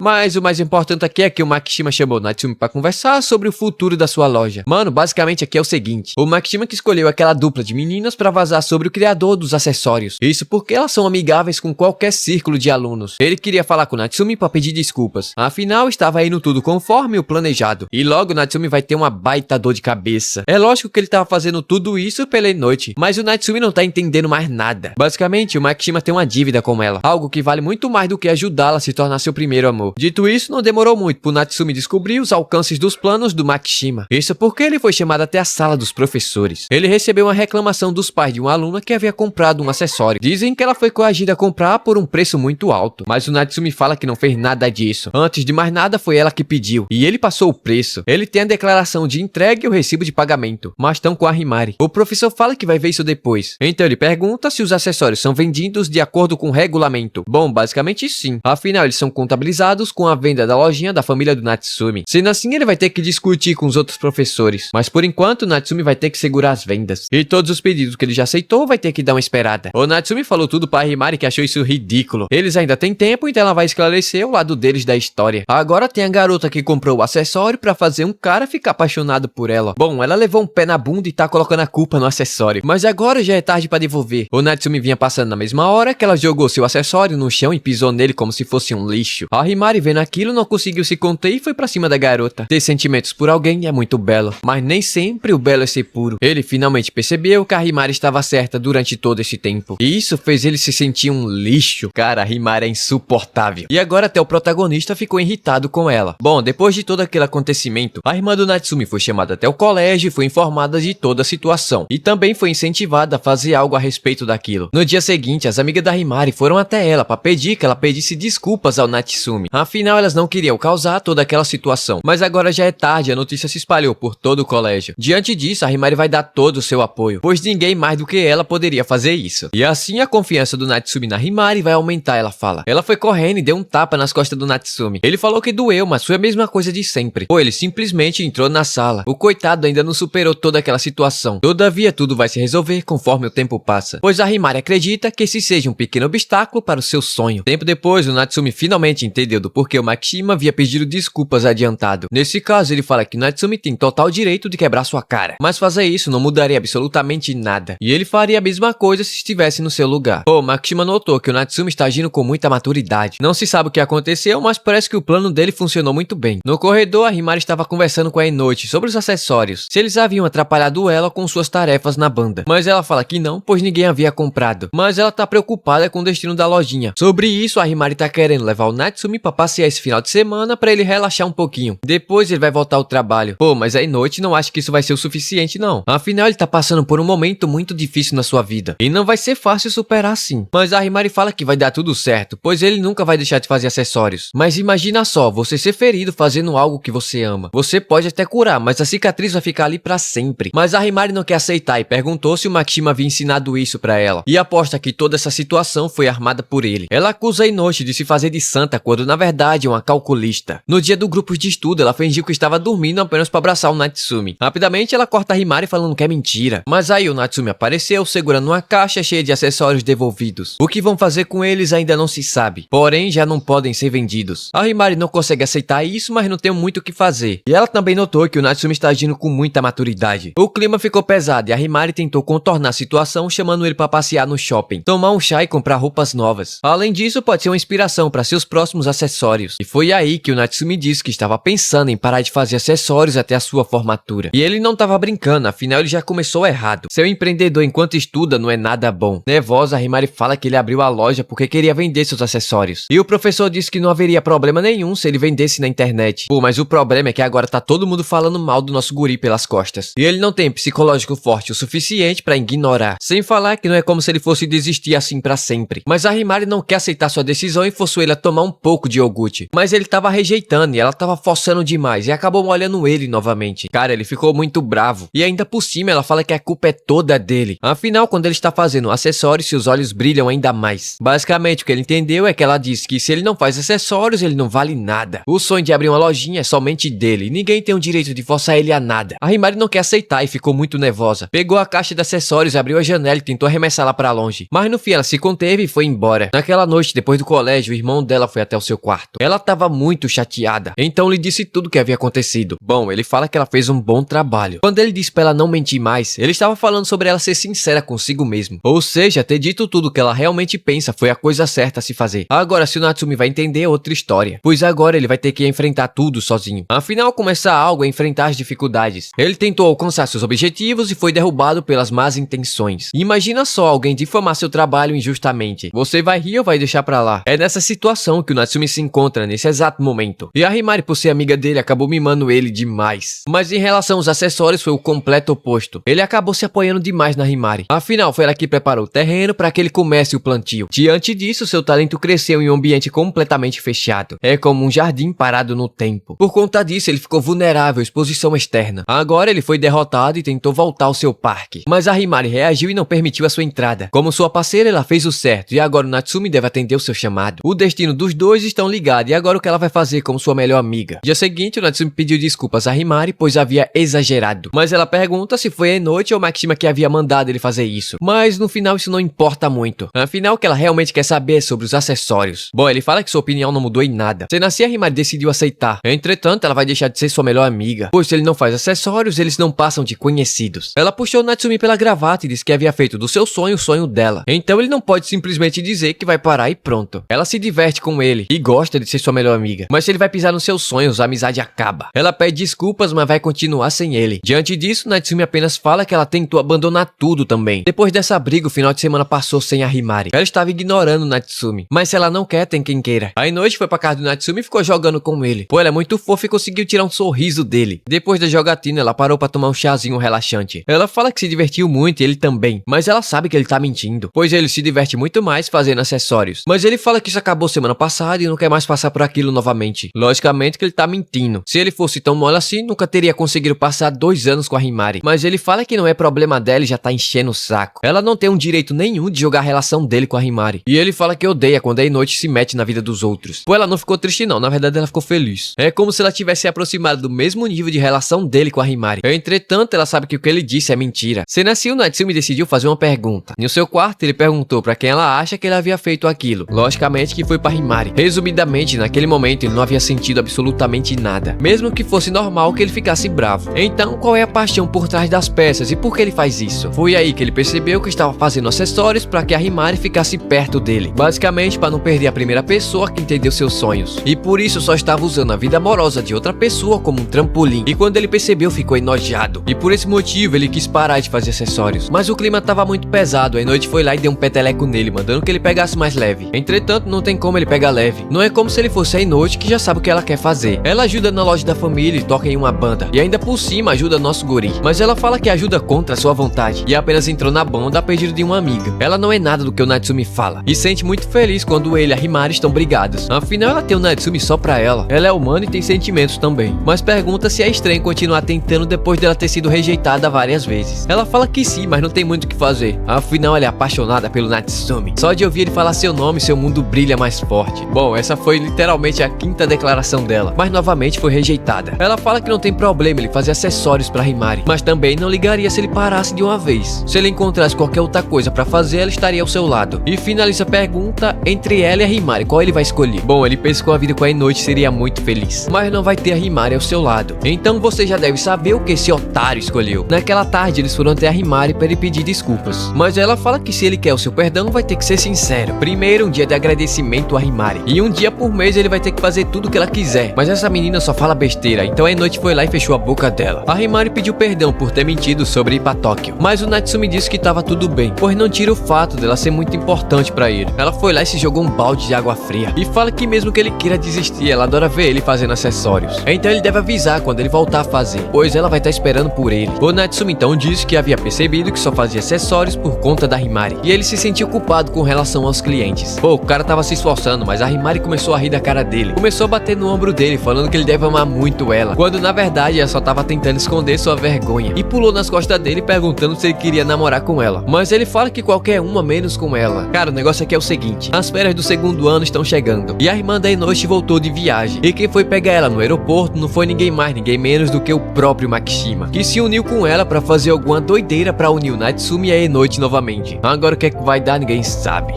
A: mas o mais importante aqui é que o Makishima chamou o Natsumi para conversar sobre o futuro da sua loja. Mano, basicamente aqui é o seguinte: o Makishima que escolheu aquela dupla de meninas para vazar sobre o criador dos acessórios. Isso porque elas são amigáveis com qualquer círculo de alunos. Ele queria falar com o Natsumi para pedir desculpas. Afinal, estava indo tudo conforme o planejado. E logo o Natsumi vai ter uma baita dor de cabeça. É lógico que ele estava fazendo tudo isso pela noite, mas o Natsumi não tá entendendo mais nada. Basicamente, o Makishima tem uma dívida com ela, algo que vale muito mais do que ajudá-la a se tornar seu primeiro amor. Dito isso, não demorou muito pro Natsumi descobrir os alcances dos planos do Makishima. Isso porque ele foi chamado até a sala dos professores. Ele recebeu uma reclamação dos pais de uma aluna que havia comprado um acessório. Dizem que ela foi coagida a comprar por um preço muito alto, mas o Natsumi fala que não fez nada disso. Antes de mais nada, foi ela que pediu, e ele passou o preço. Ele tem a declaração de entrega e o recibo de pagamento, mas estão com a Himari. O professor fala que vai ver isso depois. Então ele pergunta se os acessórios são vendidos de acordo com o regulamento. Bom, basicamente sim. Afinal, eles são contabilizados com a venda da lojinha da família do Natsumi. Sendo assim, ele vai ter que discutir com os outros professores. Mas por enquanto, o Natsumi vai ter que segurar as vendas. E todos os pedidos que ele já aceitou vai ter que dar uma esperada. O Natsumi falou tudo para a Himari, que achou isso ridículo. Eles ainda têm tempo, então ela vai esclarecer o lado deles da história. Agora tem a garota que comprou o acessório para fazer um cara ficar apaixonado por ela. Bom, ela levou um pé na bunda e tá colocando a culpa no acessório. Mas agora já é tarde para devolver. O Natsumi vinha passando na mesma hora que ela jogou seu acessório no chão e pisou nele como se fosse um lixo. A Himari, vendo aquilo, não conseguiu se conter e foi pra cima da garota. Ter sentimentos por alguém é muito belo, mas nem sempre o belo é ser puro. Ele finalmente percebeu que a Himari estava certa durante todo esse tempo. E isso fez ele se sentir um lixo. Cara, a Himari é insuportável. E agora até o protagonista ficou irritado com ela. Bom, depois de todo aquele acontecimento, a irmã do Natsumi foi chamada até o colégio e foi informada de toda a situação. E também foi incentivada a fazer algo a respeito daquilo. No dia seguinte, as amigas da Himari foram até ela para pedir que ela pedisse desculpas ao Natsumi. Afinal, elas não queriam causar toda aquela situação. Mas agora já é tarde, a notícia se espalhou por todo o colégio. Diante disso, a Himari vai dar todo o seu apoio, pois ninguém mais do que ela poderia fazer isso. E assim a confiança do Natsumi na Himari vai aumentar, ela fala. Ela foi correndo e deu um tapa nas costas do Natsumi. Ele falou que doeu, mas foi a mesma coisa de sempre. Ou ele simplesmente entrou na sala. O coitado ainda não superou toda aquela situação. Todavia, tudo vai se resolver conforme o tempo passa, pois a Himari acredita que esse seja um pequeno obstáculo para o seu sonho. Tempo depois, o Natsumi finalmente entendeu do porquê o Makishima havia pedido desculpas adiantado. Nesse caso, ele fala que o Natsumi tem total direito de quebrar sua cara, mas fazer isso não mudaria absolutamente nada, e ele faria a mesma coisa se estivesse no seu lugar. O Makishima notou que o Natsumi está agindo com muita maturidade. Não se sabe o que aconteceu, mas parece que o plano dele funcionou muito bem. No corredor, a Himari estava conversando com a Inoue sobre os acessórios, se eles haviam atrapalhado ela com suas tarefas na banda, mas ela fala que não, pois ninguém havia comprado. Mas ela tá preocupada com o destino da lojinha. Sobre isso, a Himari tá querendo levar o Natsumi pra passear esse final de semana pra ele relaxar um pouquinho. Depois ele vai voltar ao trabalho. Pô, mas a Inoue não acha que isso vai ser o suficiente não. Afinal, ele tá passando por um momento muito difícil na sua vida, e não vai ser fácil superar assim. Mas a Himari fala que vai dar tudo certo, pois ele nunca vai deixar de fazer acessórios. Mas imagina só, você ser ferido fazendo algo que você ama. Você pode até curar, mas a cicatriz vai ficar ali pra sempre. Mas a Himari não quer aceitar e perguntou se o Makishima havia ensinado isso pra ela, e aposta que toda essa situação foi armada por ele. Ela acusa a Inoue de se fazer de santa quando na verdade é uma calculista. No dia do grupo de estudo, ela fingiu que estava dormindo apenas para abraçar o Natsumi. Rapidamente ela corta a Himari falando que é mentira. Mas aí o Natsumi apareceu segurando uma caixa cheia de acessórios devolvidos. O que vão fazer com eles ainda não se sabe, porém já não podem ser vendidos. A Himari não consegue aceitar isso, mas não tem muito o que fazer. fazer. E ela também notou que o Natsumi está agindo com muita maturidade. O clima ficou pesado e a Himari tentou contornar a situação chamando ele para passear no shopping, tomar um chá e comprar roupas novas. Além disso, pode ser uma inspiração para seus próximos acessórios. E foi aí que o Natsumi disse que estava pensando em parar de fazer acessórios até a sua formatura. E ele não estava brincando, afinal ele já começou errado. Seu empreendedor enquanto estuda não é nada bom. Nervosa, a Himari fala que ele abriu a loja porque queria vender seus acessórios. E o professor disse que não haveria problema nenhum se ele vendesse na internet. Pô, mas o problema é que agora tá todo mundo falando mal do nosso guri pelas costas. E ele não tem psicológico forte o suficiente pra ignorar. Sem falar que não é como se ele fosse desistir assim pra sempre. Mas a Himari não quer aceitar sua decisão e forçou ele a tomar um pouco de iogurte. Mas ele tava rejeitando e ela tava forçando demais e acabou molhando ele novamente. Cara, ele ficou muito bravo. E ainda por cima ela fala que a culpa é toda dele. Afinal, quando ele está fazendo acessórios, seus olhos brilham ainda mais. Basicamente, o que ele entendeu é que ela disse que se ele não faz acessórios, ele não vale nada. O sonho de abrir uma lojinha é somente dele. Ninguém tem o direito de forçar ele a nada. A Himari não quer aceitar e ficou muito nervosa. Pegou a caixa de acessórios, abriu a janela e tentou arremessá-la pra longe. Mas no fim ela se conteve e foi embora. Naquela noite, depois do colégio, o irmão dela foi até o seu quarto. Ela estava muito chateada. Então lhe disse tudo o que havia acontecido. Bom, ele fala que ela fez um bom trabalho. Quando ele disse pra ela não mentir mais, ele estava falando sobre ela ser sincera consigo mesmo. Ou seja, ter dito tudo o que ela realmente pensa foi a coisa certa a se fazer. Agora, se o Natsumi vai entender, é outra história. Pois agora ele vai ter que enfrentar tudo sozinho. Afinal, começar algo é enfrentar as dificuldades. Ele tentou alcançar seus objetivos e foi derrubado pelas más intenções. Imagina só alguém difamar seu trabalho injustamente. Você vai rir ou vai deixar pra lá? É nessa situação que o Natsumi se encontra nesse exato momento. E a Himari, por ser amiga dele, acabou mimando ele demais. Mas em relação aos acessórios, foi o completo oposto. Ele acabou se apoiando demais na Himari. Afinal, foi ela que preparou o terreno para que ele comece o plantio. Diante disso, seu talento cresceu em um ambiente completamente fechado. É como um jardim parado no tempo. Por conta disso, ele ficou vulnerável à exposição externa. Agora ele foi derrotado e tentou voltar ao seu parque. Mas a Himari reagiu e não permitiu a sua entrada. Como sua parceira, ela fez o certo e agora o Natsumi deve atender o seu chamado. O destino dos dois estão ligados e agora o que ela vai fazer como sua melhor amiga? Dia seguinte, o Natsumi pediu desculpas a Himari, pois havia exagerado. Mas ela pergunta se foi à noite ou Makishima que havia mandado ele fazer isso. Mas no final isso não importa muito. Afinal, o que ela realmente quer saber é sobre os acessórios. Bom, ele fala que sua opinião não mudou em nada. Sendo assim, a Himari decidiu aceitar. Entretanto, ela vai deixar de ser sua melhor amiga, pois se ele não faz acessórios, eles não passam de conhecidos. Ela puxou o Natsumi pela gravata e disse que havia feito do seu sonho o sonho dela. Então ele não pode simplesmente dizer que vai parar e pronto. Ela se diverte com ele e gosta de ser sua melhor amiga. Mas se ele vai pisar nos seus sonhos, a amizade acaba. Ela pede desculpas, mas vai continuar sem ele. Diante disso, Natsumi apenas fala que ela tentou abandonar tudo também. Depois dessa briga, o final de semana passou sem a Himari. Ela estava ignorando o Natsumi. Mas se ela não quer, tem quem queira. Aí noite foi pra casa do Natsumi e ficou jogando com ele. Pô, ela é muito fofa e conseguiu tirar um sorriso dele. Depois da jogatina, ela parou pra tomar um chazinho relaxante. Ela fala que se divertiu muito e ele também. Mas ela sabe que ele tá mentindo, pois ele se diverte muito mais fazendo acessórios. Mas ele fala que isso acabou semana passada e não quer mais passar por aquilo novamente. Logicamente que ele tá mentindo. Se ele fosse tão mole assim, nunca teria conseguido passar 2 anos com a Himari. Mas ele fala que não é problema dela e já tá enchendo o saco. Ela não tem um direito nenhum de jogar a relação dele com a Himari. E ele fala que odeia quando a Inoue se mete na vida dos outros. Pô, ela não ficou triste não, na verdade ela ficou feliz. É como se ela tivesse se aproximado do mesmo nível de relação dele com a Himari. Entretanto, ela sabe que o que ele disse é mentira. Sendo assim, o Natsumi decidiu fazer uma pergunta. No seu quarto, ele perguntou pra quem ela acha que ele havia feito aquilo. Logicamente que foi pra Himari. Resumidamente, naquele momento ele não havia sentido absolutamente nada. Mesmo que fosse normal que ele ficasse bravo. Então, qual é a paixão por trás das peças e por que ele faz isso? Foi aí que ele percebeu que estava fazendo acessórios pra que a Himari ficasse perto dele. Basicamente, para não perder a primeira pessoa que entendeu seus sonhos. E por isso só estava usando a vida amorosa de outra pessoa como um trampolim. E quando ele percebeu, ficou enojado. E por esse motivo, ele quis parar de fazer acessórios. Mas o clima estava muito pesado. A Inoue foi lá e deu um peteleco nele, mandando que ele pegasse mais leve. Entretanto, não tem como ele pegar leve. Não é como se ele fosse a Inoue que já sabe o que ela quer fazer. Ela ajuda na loja da família e toca em uma banda. E ainda por cima ajuda nosso guri. Mas ela fala que ajuda contra a sua vontade. E apenas entrou na banda a pedido de uma amiga. Ela não é nada do que o Natsumi fala. E sente muito feliz quando ele e a Himari estão brigados. Afinal, ela tem o Natsumi só pra ela. Ela é humana e tem sentimentos também. Mas pergunta se é estranho continuar tentando depois dela ter sido rejeitada várias vezes. Ela fala que sim, mas não tem muito o que fazer. Afinal, ela é apaixonada pelo Natsumi. Só de ouvir ele falar seu nome, seu mundo brilha mais forte. Bom, essa foi literalmente a 5ª declaração dela, mas novamente foi rejeitada. Ela fala que não tem problema ele fazer acessórios pra Himari, mas também não ligaria se ele parasse de uma vez. Se ele encontrasse qualquer outra coisa pra fazer, ela estaria ao seu lado. E finaliza a pergunta entre ela e a Himari, qual ele vai escolher? Bom, ele pensa que a vida com a Inoue seria muito feliz, mas não vai ter a Himari ao seu lado. Então você já deve saber o que esse otário escolheu. Naquela tarde eles foram até a Himari para ele pedir desculpas, mas ela fala que se ele quer o seu perdão vai ter que ser sincero. Primeiro um dia de agradecimento a Himari, e um dia por mês ele vai ter que fazer tudo o que ela quiser. Mas essa menina só fala besteira, então a Inoue foi lá e fechou a boca dela. A Himari pediu perdão por ter mentido sobre ir pra Tóquio, mas o Natsumi disse que tava tudo bem, pois não tira o fato dela ser muito importante pra ele. Ela foi lá e se jogou um balde de água fria, e fala que mesmo que ele queira desistir, ela adora ver ele fazendo acessórios. Então ele deve avisar quando ele voltar a fazer, pois ela vai estar esperando por ele. O Natsumi então disse que havia percebido que só fazia acessórios por conta da Himari, e ele se sentiu culpado com relação aos clientes. Pô, o cara tava se esforçando, mas a Himari começou a rir da cara dele. Começou a bater no ombro dele, falando que ele deve amar muito ela, quando na verdade ela só tava tentando esconder sua vergonha, e pulou nas costas dele perguntando se ele queria namorar com ela. Mas ele fala que qualquer uma menos com ela. Cara, o negócio aqui é o seguinte: as férias do segundo ano estão chegando, e a irmã da Inoue voltou de viagem, e quem foi pegar ela no aeroporto não foi ninguém mais, ninguém menos do que o próprio Makishima, que se uniu com ela pra fazer alguma doideira pra unir o Natsumi e a Inoue novamente. Agora o que é que vai dar ninguém sabe.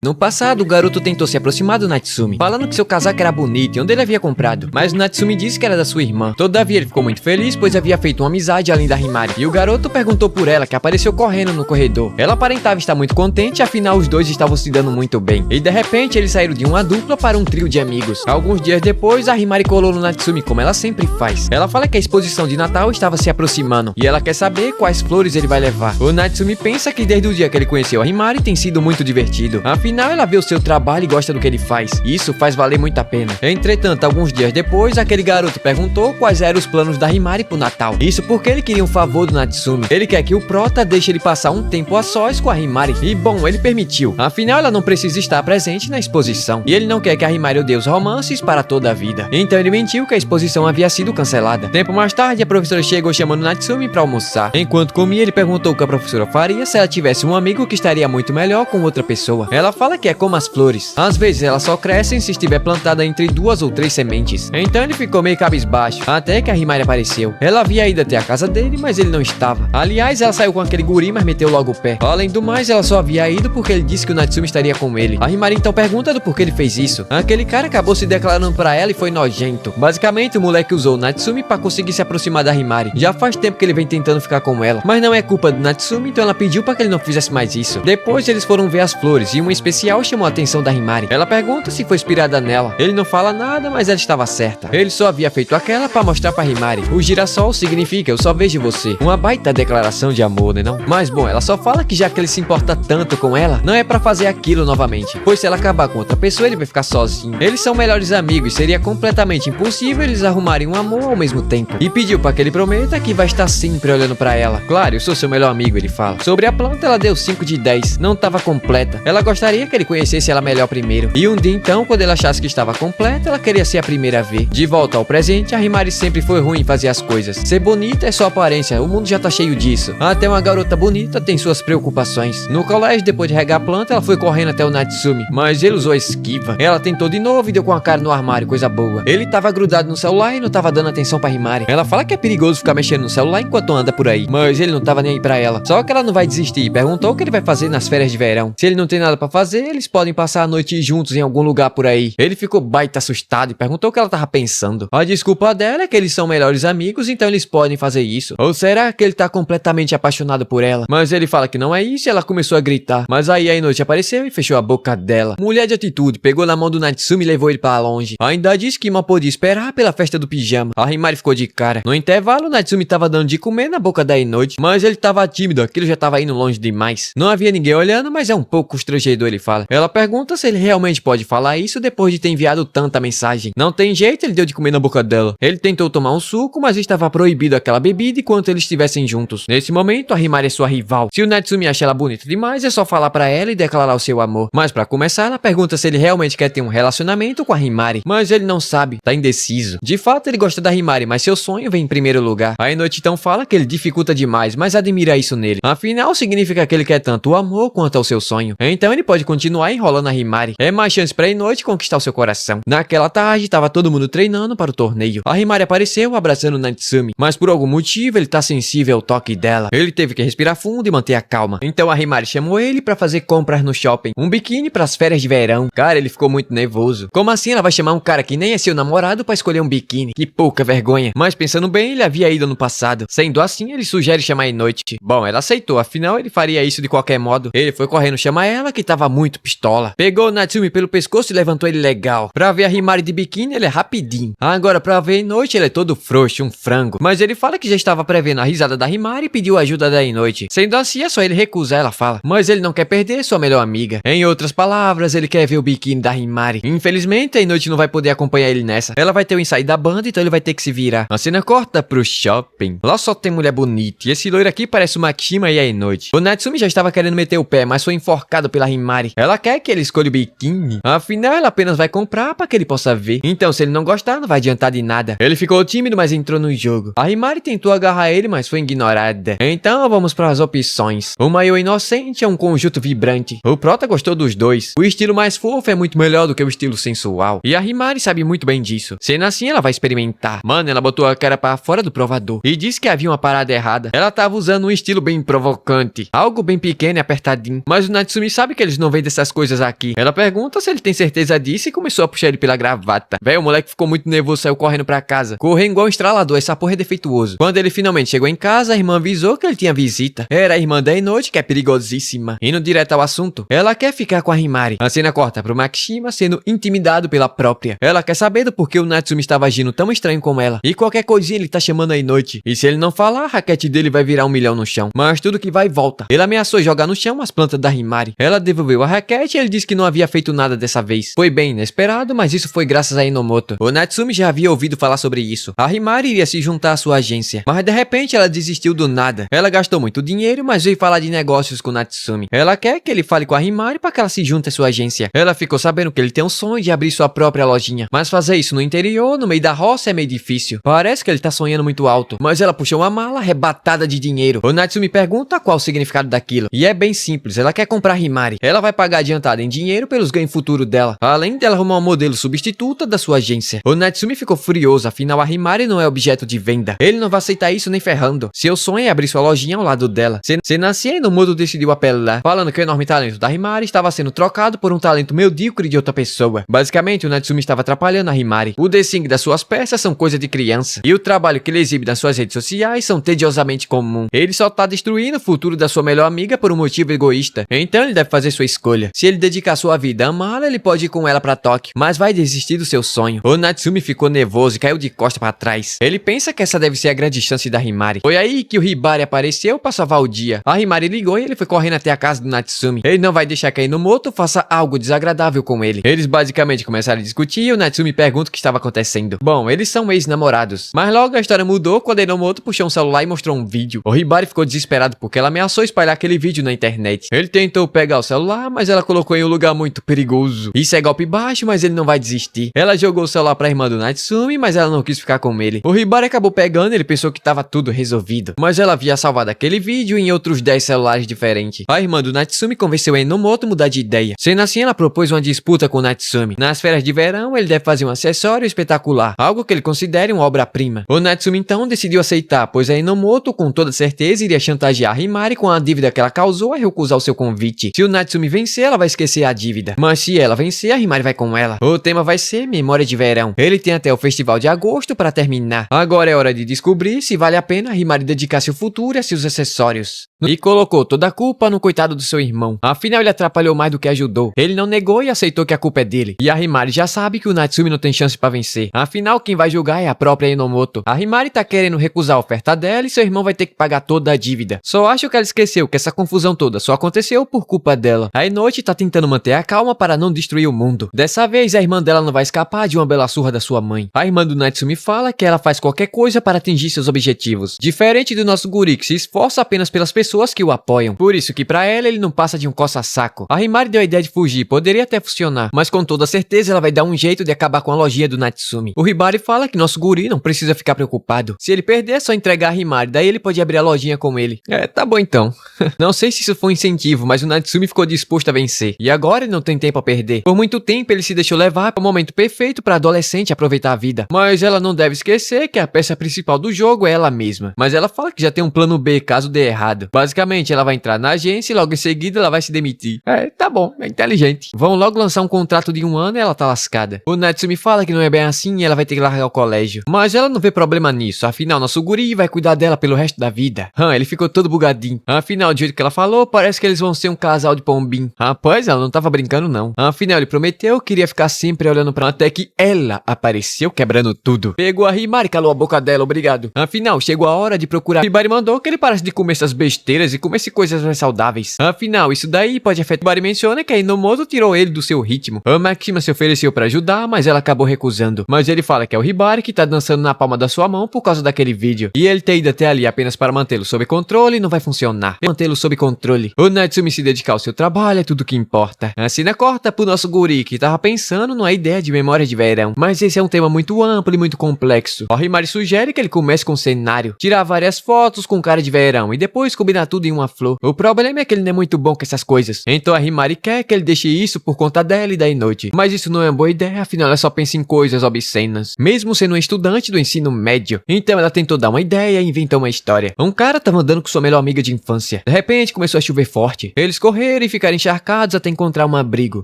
A: No passado, o garoto tentou se aproximar do Natsumi, falando que seu casaco era bonito e onde ele havia comprado, mas o Natsumi disse que era da sua irmã. Todavia, ele ficou muito feliz, pois havia feito uma amizade além da Himari, e o garoto perguntou por ela, que apareceu correndo no corredor. Ela aparentava estar muito contente, afinal os dois estavam se dando muito bem, e de repente eles saíram de uma dupla para um trio de amigos. Alguns dias depois, a Himari colou no Natsumi, como ela sempre faz. Ela fala que a exposição de Natal estava se aproximando, e ela quer saber quais flores ele vai levar. O Natsumi pensa que desde o dia que ele conheceu a Himari tem sido muito divertido. Afinal, ela vê o seu trabalho e gosta do que ele faz. Isso faz valer muito a pena. Entretanto, alguns dias depois, aquele garoto perguntou quais eram os planos da Himari pro Natal. Isso porque ele queria um favor do Natsumi. Ele quer que o prota deixe ele passar um tempo a sós com a Himari. E bom, ele permitiu. Afinal, ela não precisa estar presente na exposição. E ele não quer que a Himari odeie os romances para toda a vida. Então ele mentiu que a exposição havia sido cancelada. Tempo mais tarde, a professora chegou chamando o Natsumi para almoçar. Enquanto comia, ele perguntou o que a professora faria se ela tivesse um amigo que estaria muito melhor com outra pessoa. Ela fala que é como as flores. Às vezes elas só crescem se estiver plantada entre 2 ou 3 sementes. Então ele ficou meio cabisbaixo, até que a Himari apareceu. Ela havia ido até a casa dele, mas ele não estava. Aliás, ela saiu com aquele guri, mas meteu logo o pé. Além do mais, ela só havia ido porque ele disse que o Natsumi estaria com ele. A Himari então pergunta do porquê ele fez isso. Aquele cara acabou se declarando pra ela e foi nojento. Basicamente, o moleque usou o Natsumi pra conseguir se aproximar da Himari. Já faz tempo que ele vem tentando ficar com ela, mas não é culpa do Natsumi, então ela pediu pra que ele não fizesse mais isso. Depois eles foram ver as flores, e uma especial chamou a atenção da Himari. Ela pergunta se foi inspirada nela. Ele não fala nada, mas ela estava certa. Ele só havia feito aquela pra mostrar pra Himari. O girassol significa eu só vejo você. Uma baita declaração de amor, né não? Mas bom, ela só fala que já que ele se importa tanto com ela, não é pra fazer aquilo novamente, pois se ela acabar com outra pessoa, ele vai ficar sozinho. Eles são melhores amigos, seria completamente impossível eles arrumarem um amor ao mesmo tempo. E pediu pra que ele prometa que vai estar sempre olhando pra ela. Claro, eu sou seu melhor amigo, ele fala. Sobre a planta, ela deu 5 de 10. Não estava completa. Ela gostaria que ele conhecesse ela melhor primeiro. E um dia então, quando ele achasse que estava completa, ela queria ser a primeira a ver. De volta ao presente, a Himari sempre foi ruim em fazer as coisas. Ser bonita é só aparência, o mundo já tá cheio disso. Até uma garota bonita tem suas preocupações. No colégio, depois de regar a planta, ela foi correndo até o Natsumi, mas ele usou a esquiva. Ela tentou de novo e deu com a cara no armário, coisa boa. Ele tava grudado no celular e não tava dando atenção pra Himari. Ela fala que é perigoso ficar mexendo no celular enquanto anda por aí, mas ele não tava nem aí pra ela. Só que ela não vai desistir e perguntou o que ele vai fazer nas férias de verão. Se ele não tem nada pra fazer, eles podem passar a noite juntos em algum lugar por aí. Ele ficou baita assustado e perguntou o que ela tava pensando. A desculpa dela é que eles são melhores amigos, então eles podem fazer isso. Ou será que ele tá completamente apaixonado por ela? Mas ele fala que não é isso e ela começou a gritar. Mas aí a Inoue apareceu e fechou a boca dela. Mulher de atitude, pegou na mão do Natsumi e levou ele pra longe. Ainda disse que não podia esperar pela festa do pijama. A Himari ficou de cara. No intervalo, o Natsumi tava dando de comer na boca da Inoue, mas ele tava tímido, aquilo já tava indo longe demais. Não havia ninguém olhando, mas é um pouco constrangedor, ele fala. Ela pergunta se ele realmente pode falar isso depois de ter enviado tanta mensagem. Não tem jeito, ele deu de comer na boca dela. Ele tentou tomar um suco, mas estava proibido aquela bebida enquanto eles estivessem juntos. Nesse momento, a Himari é sua rival. Se o Natsumi acha ela bonita demais, é só falar pra ela e declarar o seu amor. Mas pra começar, ela pergunta se ele realmente quer ter um relacionamento com a Himari. Mas ele não sabe, tá indeciso. De fato, ele gosta da Himari, mas seu sonho vem em primeiro lugar. A Inoue então fala que ele dificulta demais, mas admira isso nele. Afinal, significa que ele quer tanto o amor quanto ao seu sonho. Então ele pode pode continuar enrolando a Himari. É mais chance pra Inoue conquistar o seu coração. Naquela tarde, tava todo mundo treinando para o torneio. A Himari apareceu abraçando Natsumi, mas por algum motivo ele tá sensível ao toque dela. Ele teve que respirar fundo e manter a calma. Então a Himari chamou ele pra fazer compras no shopping. Um biquíni pras férias de verão. Cara, ele ficou muito nervoso. Como assim ela vai chamar um cara que nem é seu namorado pra escolher um biquíni? Que pouca vergonha. Mas pensando bem, ele havia ido no passado. Sendo assim, ele sugere chamar Inoue. Bom, ela aceitou, afinal ele faria isso de qualquer modo. Ele foi correndo chamar ela, que tava muito pistola. Pegou Natsumi pelo pescoço e levantou ele legal. Pra ver a Himari de biquíni, ele é rapidinho. Agora, pra ver a Inoue, ele é todo frouxo, um frango. Mas ele fala que já estava prevendo a risada da Himari e pediu ajuda da Inoue. Sendo assim, é só ele recusar, ela fala. Mas ele não quer perder sua melhor amiga. Em outras palavras, ele quer ver o biquíni da Himari. Infelizmente, a Inoue não vai poder acompanhar ele nessa. Ela vai ter o ensaio da banda, então ele vai ter que se virar. A cena corta pro shopping. Lá só tem mulher bonita. E esse loiro aqui parece o Makishima e a Inoue. O Natsumi já estava querendo meter o pé, mas foi enforcado pela Himari. Ela quer que ele escolha o biquíni. Afinal, ela apenas vai comprar para que ele possa ver. Então, se ele não gostar, não vai adiantar de nada. Ele ficou tímido, mas entrou no jogo. A Himari tentou agarrar ele, mas foi ignorada. Então, vamos para as opções. O maiô inocente é um conjunto vibrante. O prota gostou dos dois. O estilo mais fofo é muito melhor do que o estilo sensual. E a Himari sabe muito bem disso. Sendo assim, ela vai experimentar. Mano, ela botou a cara para fora do provador e disse que havia uma parada errada. Ela tava usando um estilo bem provocante. Algo bem pequeno e apertadinho. Mas o Natsumi sabe que eles não vendem dessas coisas aqui. Ela pergunta se ele tem certeza disso e começou a puxar ele pela gravata. Véi, o moleque ficou muito nervoso, saiu correndo pra casa. Correndo igual um estralador, essa porra é defeituoso. Quando ele finalmente chegou em casa, a irmã avisou que ele tinha visita. Era a irmã da Inoue, que é perigosíssima. Indo direto ao assunto, ela quer ficar com a Himari. A cena corta pro Makishima sendo intimidado pela própria. Ela quer saber do porquê o Natsumi estava agindo tão estranho com ela. E qualquer coisinha ele tá chamando a Inoue. E se ele não falar, a raquete dele vai virar 1 milhão no chão. Mas tudo que vai volta. Ele ameaçou jogar no chão as plantas da Himari. Ela devolveu a raquete e ele disse que não havia feito nada dessa vez. Foi bem inesperado, mas isso foi graças a Enomoto. O Natsumi já havia ouvido falar sobre isso. A Himari iria se juntar à sua agência. Mas de repente ela desistiu do nada. Ela gastou muito dinheiro, mas veio falar de negócios com o Natsumi. Ela quer que ele fale com a Himari para que ela se junte à sua agência. Ela ficou sabendo que ele tem um sonho de abrir sua própria lojinha. Mas fazer isso no interior, no meio da roça, é meio difícil. Parece que ele tá sonhando muito alto. Mas ela puxou uma mala arrebatada de dinheiro. O Natsumi pergunta qual o significado daquilo. E é bem simples, ela quer comprar Himari. Ela vai pagar adiantado em dinheiro pelos ganhos futuros dela, além dela arrumar um modelo substituta da sua agência. O Natsumi ficou furioso, afinal a Himari não é objeto de venda. Ele não vai aceitar isso nem ferrando. Seu sonho é abrir sua lojinha ao lado dela. Sendo assim, Enomoto decidiu apelar, falando que o enorme talento da Himari estava sendo trocado por um talento medíocre de outra pessoa. Basicamente, o Natsumi estava atrapalhando a Himari. O desenho das suas peças são coisa de criança. E o trabalho que ele exibe nas suas redes sociais são tediosamente comum. Ele só tá destruindo o futuro da sua melhor amiga por um motivo egoísta. Então ele deve fazer sua escolha. Se ele dedicar sua vida a amá-la, ele pode ir com ela pra Tóquio, mas vai desistir do seu sonho. O Natsumi ficou nervoso e caiu de costa pra trás. Ele pensa que essa deve ser a grande chance da Himari. Foi aí que o Hibari apareceu pra salvar o dia. A Himari ligou e ele foi correndo até a casa do Natsumi. Ele não vai deixar que a Enomoto faça algo desagradável com ele. Eles basicamente começaram a discutir e o Natsumi pergunta o que estava acontecendo. Bom, eles são ex-namorados. Mas logo a história mudou quando a Enomoto puxou um celular e mostrou um vídeo. O Hibari ficou desesperado porque ela ameaçou espalhar aquele vídeo na internet. Ele tentou pegar o celular, mas ela colocou em um lugar muito perigoso. Isso é golpe baixo, mas ele não vai desistir. Ela jogou o celular pra irmã do Natsumi, mas ela não quis ficar com ele. O Hibari acabou pegando, ele pensou que tava tudo resolvido. Mas ela havia salvado aquele vídeo em outros 10 celulares diferentes. A irmã do Natsumi convenceu a Enomoto a mudar de ideia. Sendo assim, ela propôs uma disputa com o Natsumi. Nas férias de verão, ele deve fazer um acessório espetacular, algo que ele considere uma obra-prima. O Natsumi então decidiu aceitar, pois a Enomoto com toda certeza iria chantagear a Himari com a dívida que ela causou a recusar o seu convite. Se o Natsumi vencer, ela vai esquecer a dívida. Mas se ela vencer, a Himari vai com ela. O tema vai ser Memória de Verão. Ele tem até o festival de agosto para terminar. Agora é hora de descobrir se vale a pena a Himari dedicar seu futuro a seus acessórios. E colocou toda a culpa no coitado do seu irmão. Afinal, ele atrapalhou mais do que ajudou. Ele não negou e aceitou que a culpa é dele. E a Himari já sabe que o Natsumi não tem chance pra vencer. Afinal, quem vai julgar é a própria Enomoto. A Himari tá querendo recusar a oferta dela e seu irmão vai ter que pagar toda a dívida. Só acho que ela esqueceu que essa confusão toda só aconteceu por culpa dela. A Inoue tá tentando manter a calma para não destruir o mundo. Dessa vez, a irmã dela não vai escapar de uma bela surra da sua mãe. A irmã do Natsumi fala que ela faz qualquer coisa para atingir seus objetivos. Diferente do nosso guri que se esforça apenas pelas pessoas pessoas que o apoiam. Por isso que pra ela ele não passa de um coça-saco. A Himari deu a ideia de fugir, poderia até funcionar, mas com toda certeza ela vai dar um jeito de acabar com a lojinha do Natsumi. O Hibari fala que nosso guri não precisa ficar preocupado. Se ele perder é só entregar a Himari, daí ele pode abrir a lojinha com ele. Tá bom então. Não sei se isso foi um incentivo, mas o Natsumi ficou disposto a vencer. E agora ele não tem tempo a perder. Por muito tempo ele se deixou levar para o momento perfeito para adolescente aproveitar a vida. Mas ela não deve esquecer que a peça principal do jogo é ela mesma. Mas ela fala que já tem um plano B caso dê errado. Basicamente ela vai entrar na agência e logo em seguida ela vai se demitir. Tá bom, é inteligente. Vão logo lançar um contrato de 1 ano e ela tá lascada. O Natsumi fala que não é bem assim e ela vai ter que largar o colégio. Mas ela não vê problema nisso, afinal nosso guri vai cuidar dela pelo resto da vida. Ele ficou todo bugadinho. Afinal, do jeito que ela falou, parece que eles vão ser um casal de pombinho. Rapaz, ela não tava brincando não. Afinal, ele prometeu que iria ficar sempre olhando pra ela até que ela apareceu quebrando tudo. Pegou a Himari e calou a boca dela, obrigado. Afinal, chegou a hora de procurar. Hibari mandou que ele parasse de comer essas besteiras e comesse coisas mais saudáveis. Afinal, isso daí pode afetar. Hibari menciona que a Inomoto tirou ele do seu ritmo. A Makishima se ofereceu pra ajudar, mas ela acabou recusando. Mas ele fala que é o Hibari que tá dançando na palma da sua mão por causa daquele vídeo. E ele ter ido até ali apenas para mantê-lo sob controle não vai funcionar. Mantê-lo sob controle. O Natsumi se dedicar ao seu trabalho é tudo que importa. A cena corta pro nosso guri que tava pensando numa ideia de memória de verão. Mas esse é um tema muito amplo e muito complexo. O Himari sugere que ele comece com um cenário, tirar várias fotos com cara de verão e depois combinar tudo em uma flor. O problema é que ele não é muito bom com essas coisas. Então a Himari quer que ele deixe isso por conta dela e da Inoue. Mas isso não é uma boa ideia, afinal ela só pensa em coisas obscenas. Mesmo sendo um estudante do ensino médio. Então ela tentou dar uma ideia e inventou uma história. Um cara tava andando com sua melhor amiga de infância. De repente começou a chover forte. Eles correram e ficaram encharcados até encontrar um abrigo.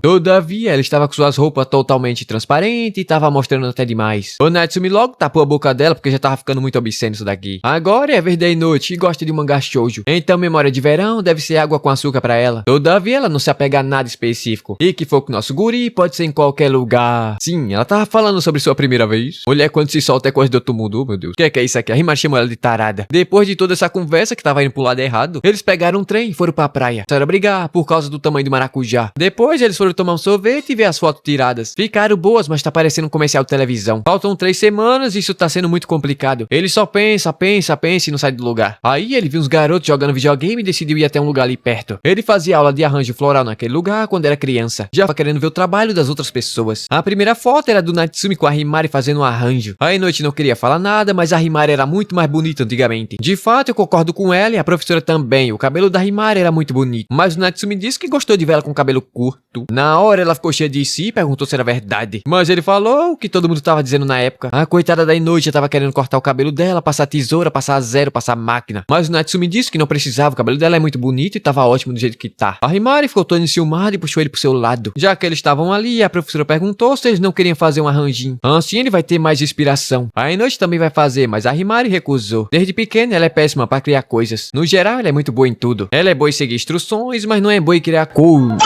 A: Todavia, ela estava com suas roupas totalmente transparentes e tava mostrando até demais. O Natsumi logo tapou a boca dela porque já tava ficando muito obsceno isso daqui. Agora é a vez da Inoue e gosta de mangá shoujo. Então memória de verão deve ser água com açúcar pra ela. Todavia, ela não se apega a nada específico. E que for com nosso guri pode ser em qualquer lugar. Sim, ela tava falando sobre sua primeira vez. Mulher quando se solta é coisa do outro mundo, meu Deus. O que é isso aqui? A Himari chamou ela de tarada. Depois de toda essa conversa que tava indo pro lado errado, eles pegaram um trem e foram pra praia. Começaram a brigar por causa do tamanho do maracujá. Depois eles foram tomar um sorvete e ver as fotos tiradas. Ficaram boas, mas tá parecendo um comercial de televisão. Faltam 3 semanas e isso tá sendo muito complicado. Ele só pensa e não sai do lugar. Aí ele viu uns garotos jogando videogame e decidiu ir até um lugar ali perto. Ele fazia aula de arranjo floral naquele lugar quando era criança. Já tava querendo ver o trabalho das outras pessoas. A primeira foto era do Natsumi com a Himari fazendo um arranjo. A Inoue não queria falar nada, mas a Himari era muito mais bonita antigamente. De fato, eu concordo com ela e a professora também. O cabelo da Himari era muito bonito. Mas o Natsumi disse que gostou de ver ela com cabelo curto. Na hora ela ficou cheia de si e perguntou se era verdade. Mas ele falou o que todo mundo tava dizendo na época. A coitada da Inoue já tava querendo cortar o cabelo dela, passar tesoura, passar zero, passar máquina. Mas o Natsumi disse que não precisava, o cabelo dela é muito bonito e tava ótimo do jeito que tá. A Himari ficou toda enciumada e puxou ele pro seu lado. Já que eles estavam ali, a professora perguntou se eles não queriam fazer um arranjinho. Assim ele vai ter mais inspiração. A Inoue também vai fazer, mas a Himari recusou. Desde pequena ela é péssima pra criar coisas. No geral ela é muito boa em tudo. Ela é boa em seguir instruções, mas não é boa em criar coisas.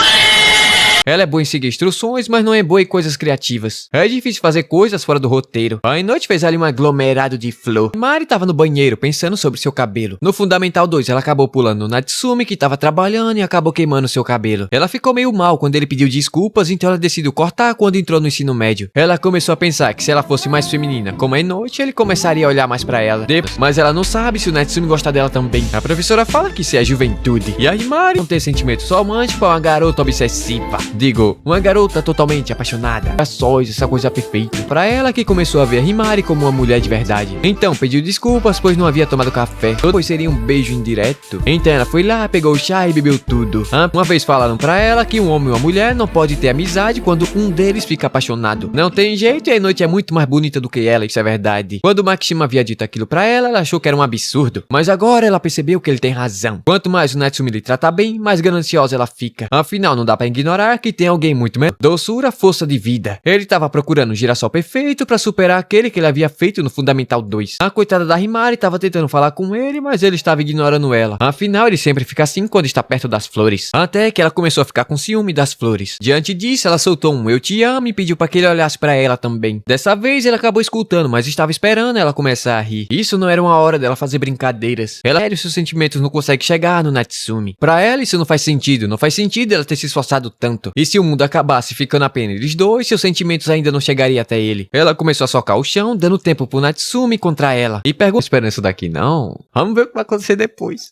A: Ela é boa em seguir instruções, mas não é boa em coisas criativas. É difícil fazer coisas fora do roteiro. A Inoue fez ali um aglomerado de flor. Mari tava no banheiro pensando sobre seu cabelo. No Fundamental 2, ela acabou pulando no Natsumi, que tava trabalhando, e acabou queimando seu cabelo. Ela ficou meio mal quando ele pediu desculpas, então ela decidiu cortar quando entrou no ensino médio. Ela começou a pensar que se ela fosse mais feminina como a Inoue, ele começaria a olhar mais pra ela. Mas ela não sabe se o Natsumi gosta dela também. A professora fala que isso é juventude. E a Himari não tem sentimentos românticos pra uma garota obsessiva. Digo, uma garota totalmente apaixonada. Era só essa coisa perfeita. Pra ela que começou a ver a Himari como uma mulher de verdade. Então pediu desculpas, pois não havia tomado café. Pois seria um beijo indireto. Então ela foi lá, pegou o chá e bebeu tudo. Uma vez falaram pra ela que um homem e uma mulher não pode ter amizade quando um deles fica apaixonado. Não tem jeito e a Inoue é muito mais bonita do que ela, isso é verdade. Quando o Makishima havia dito aquilo pra ela, ela achou que era um absurdo. Mas agora ela percebeu que ele tem razão. Quanto mais o Natsumi lhe trata bem, mais gananciosa ela fica. Afinal, não dá pra ignorar que tem alguém muito melhor. Doçura, força de vida. Ele tava procurando um girassol perfeito pra superar aquele que ele havia feito no Fundamental 2. A coitada da Himari tava tentando falar com ele, mas ele estava ignorando ela. Afinal, ele sempre fica assim quando está perto das flores. Até que ela começou a ficar com ciúme das flores. Diante disso, ela soltou um "eu te amo" e pediu pra que ele olhasse pra ela também. Dessa vez, ele acabou escutando, mas estava esperando ela começar a rir. Isso não era uma hora dela fazer brincadeiras. Ela e seus sentimentos não conseguem chegar no Natsumi. Pra ela, isso não faz sentido. Não faz sentido ela ter se esforçado tanto. E se o mundo acabasse ficando apenas eles dois, seus sentimentos ainda não chegariam até ele. Ela começou a socar o chão, dando tempo pro Natsumi contra ela. E perguntou: esperando isso daqui não? Vamos ver o que vai acontecer depois.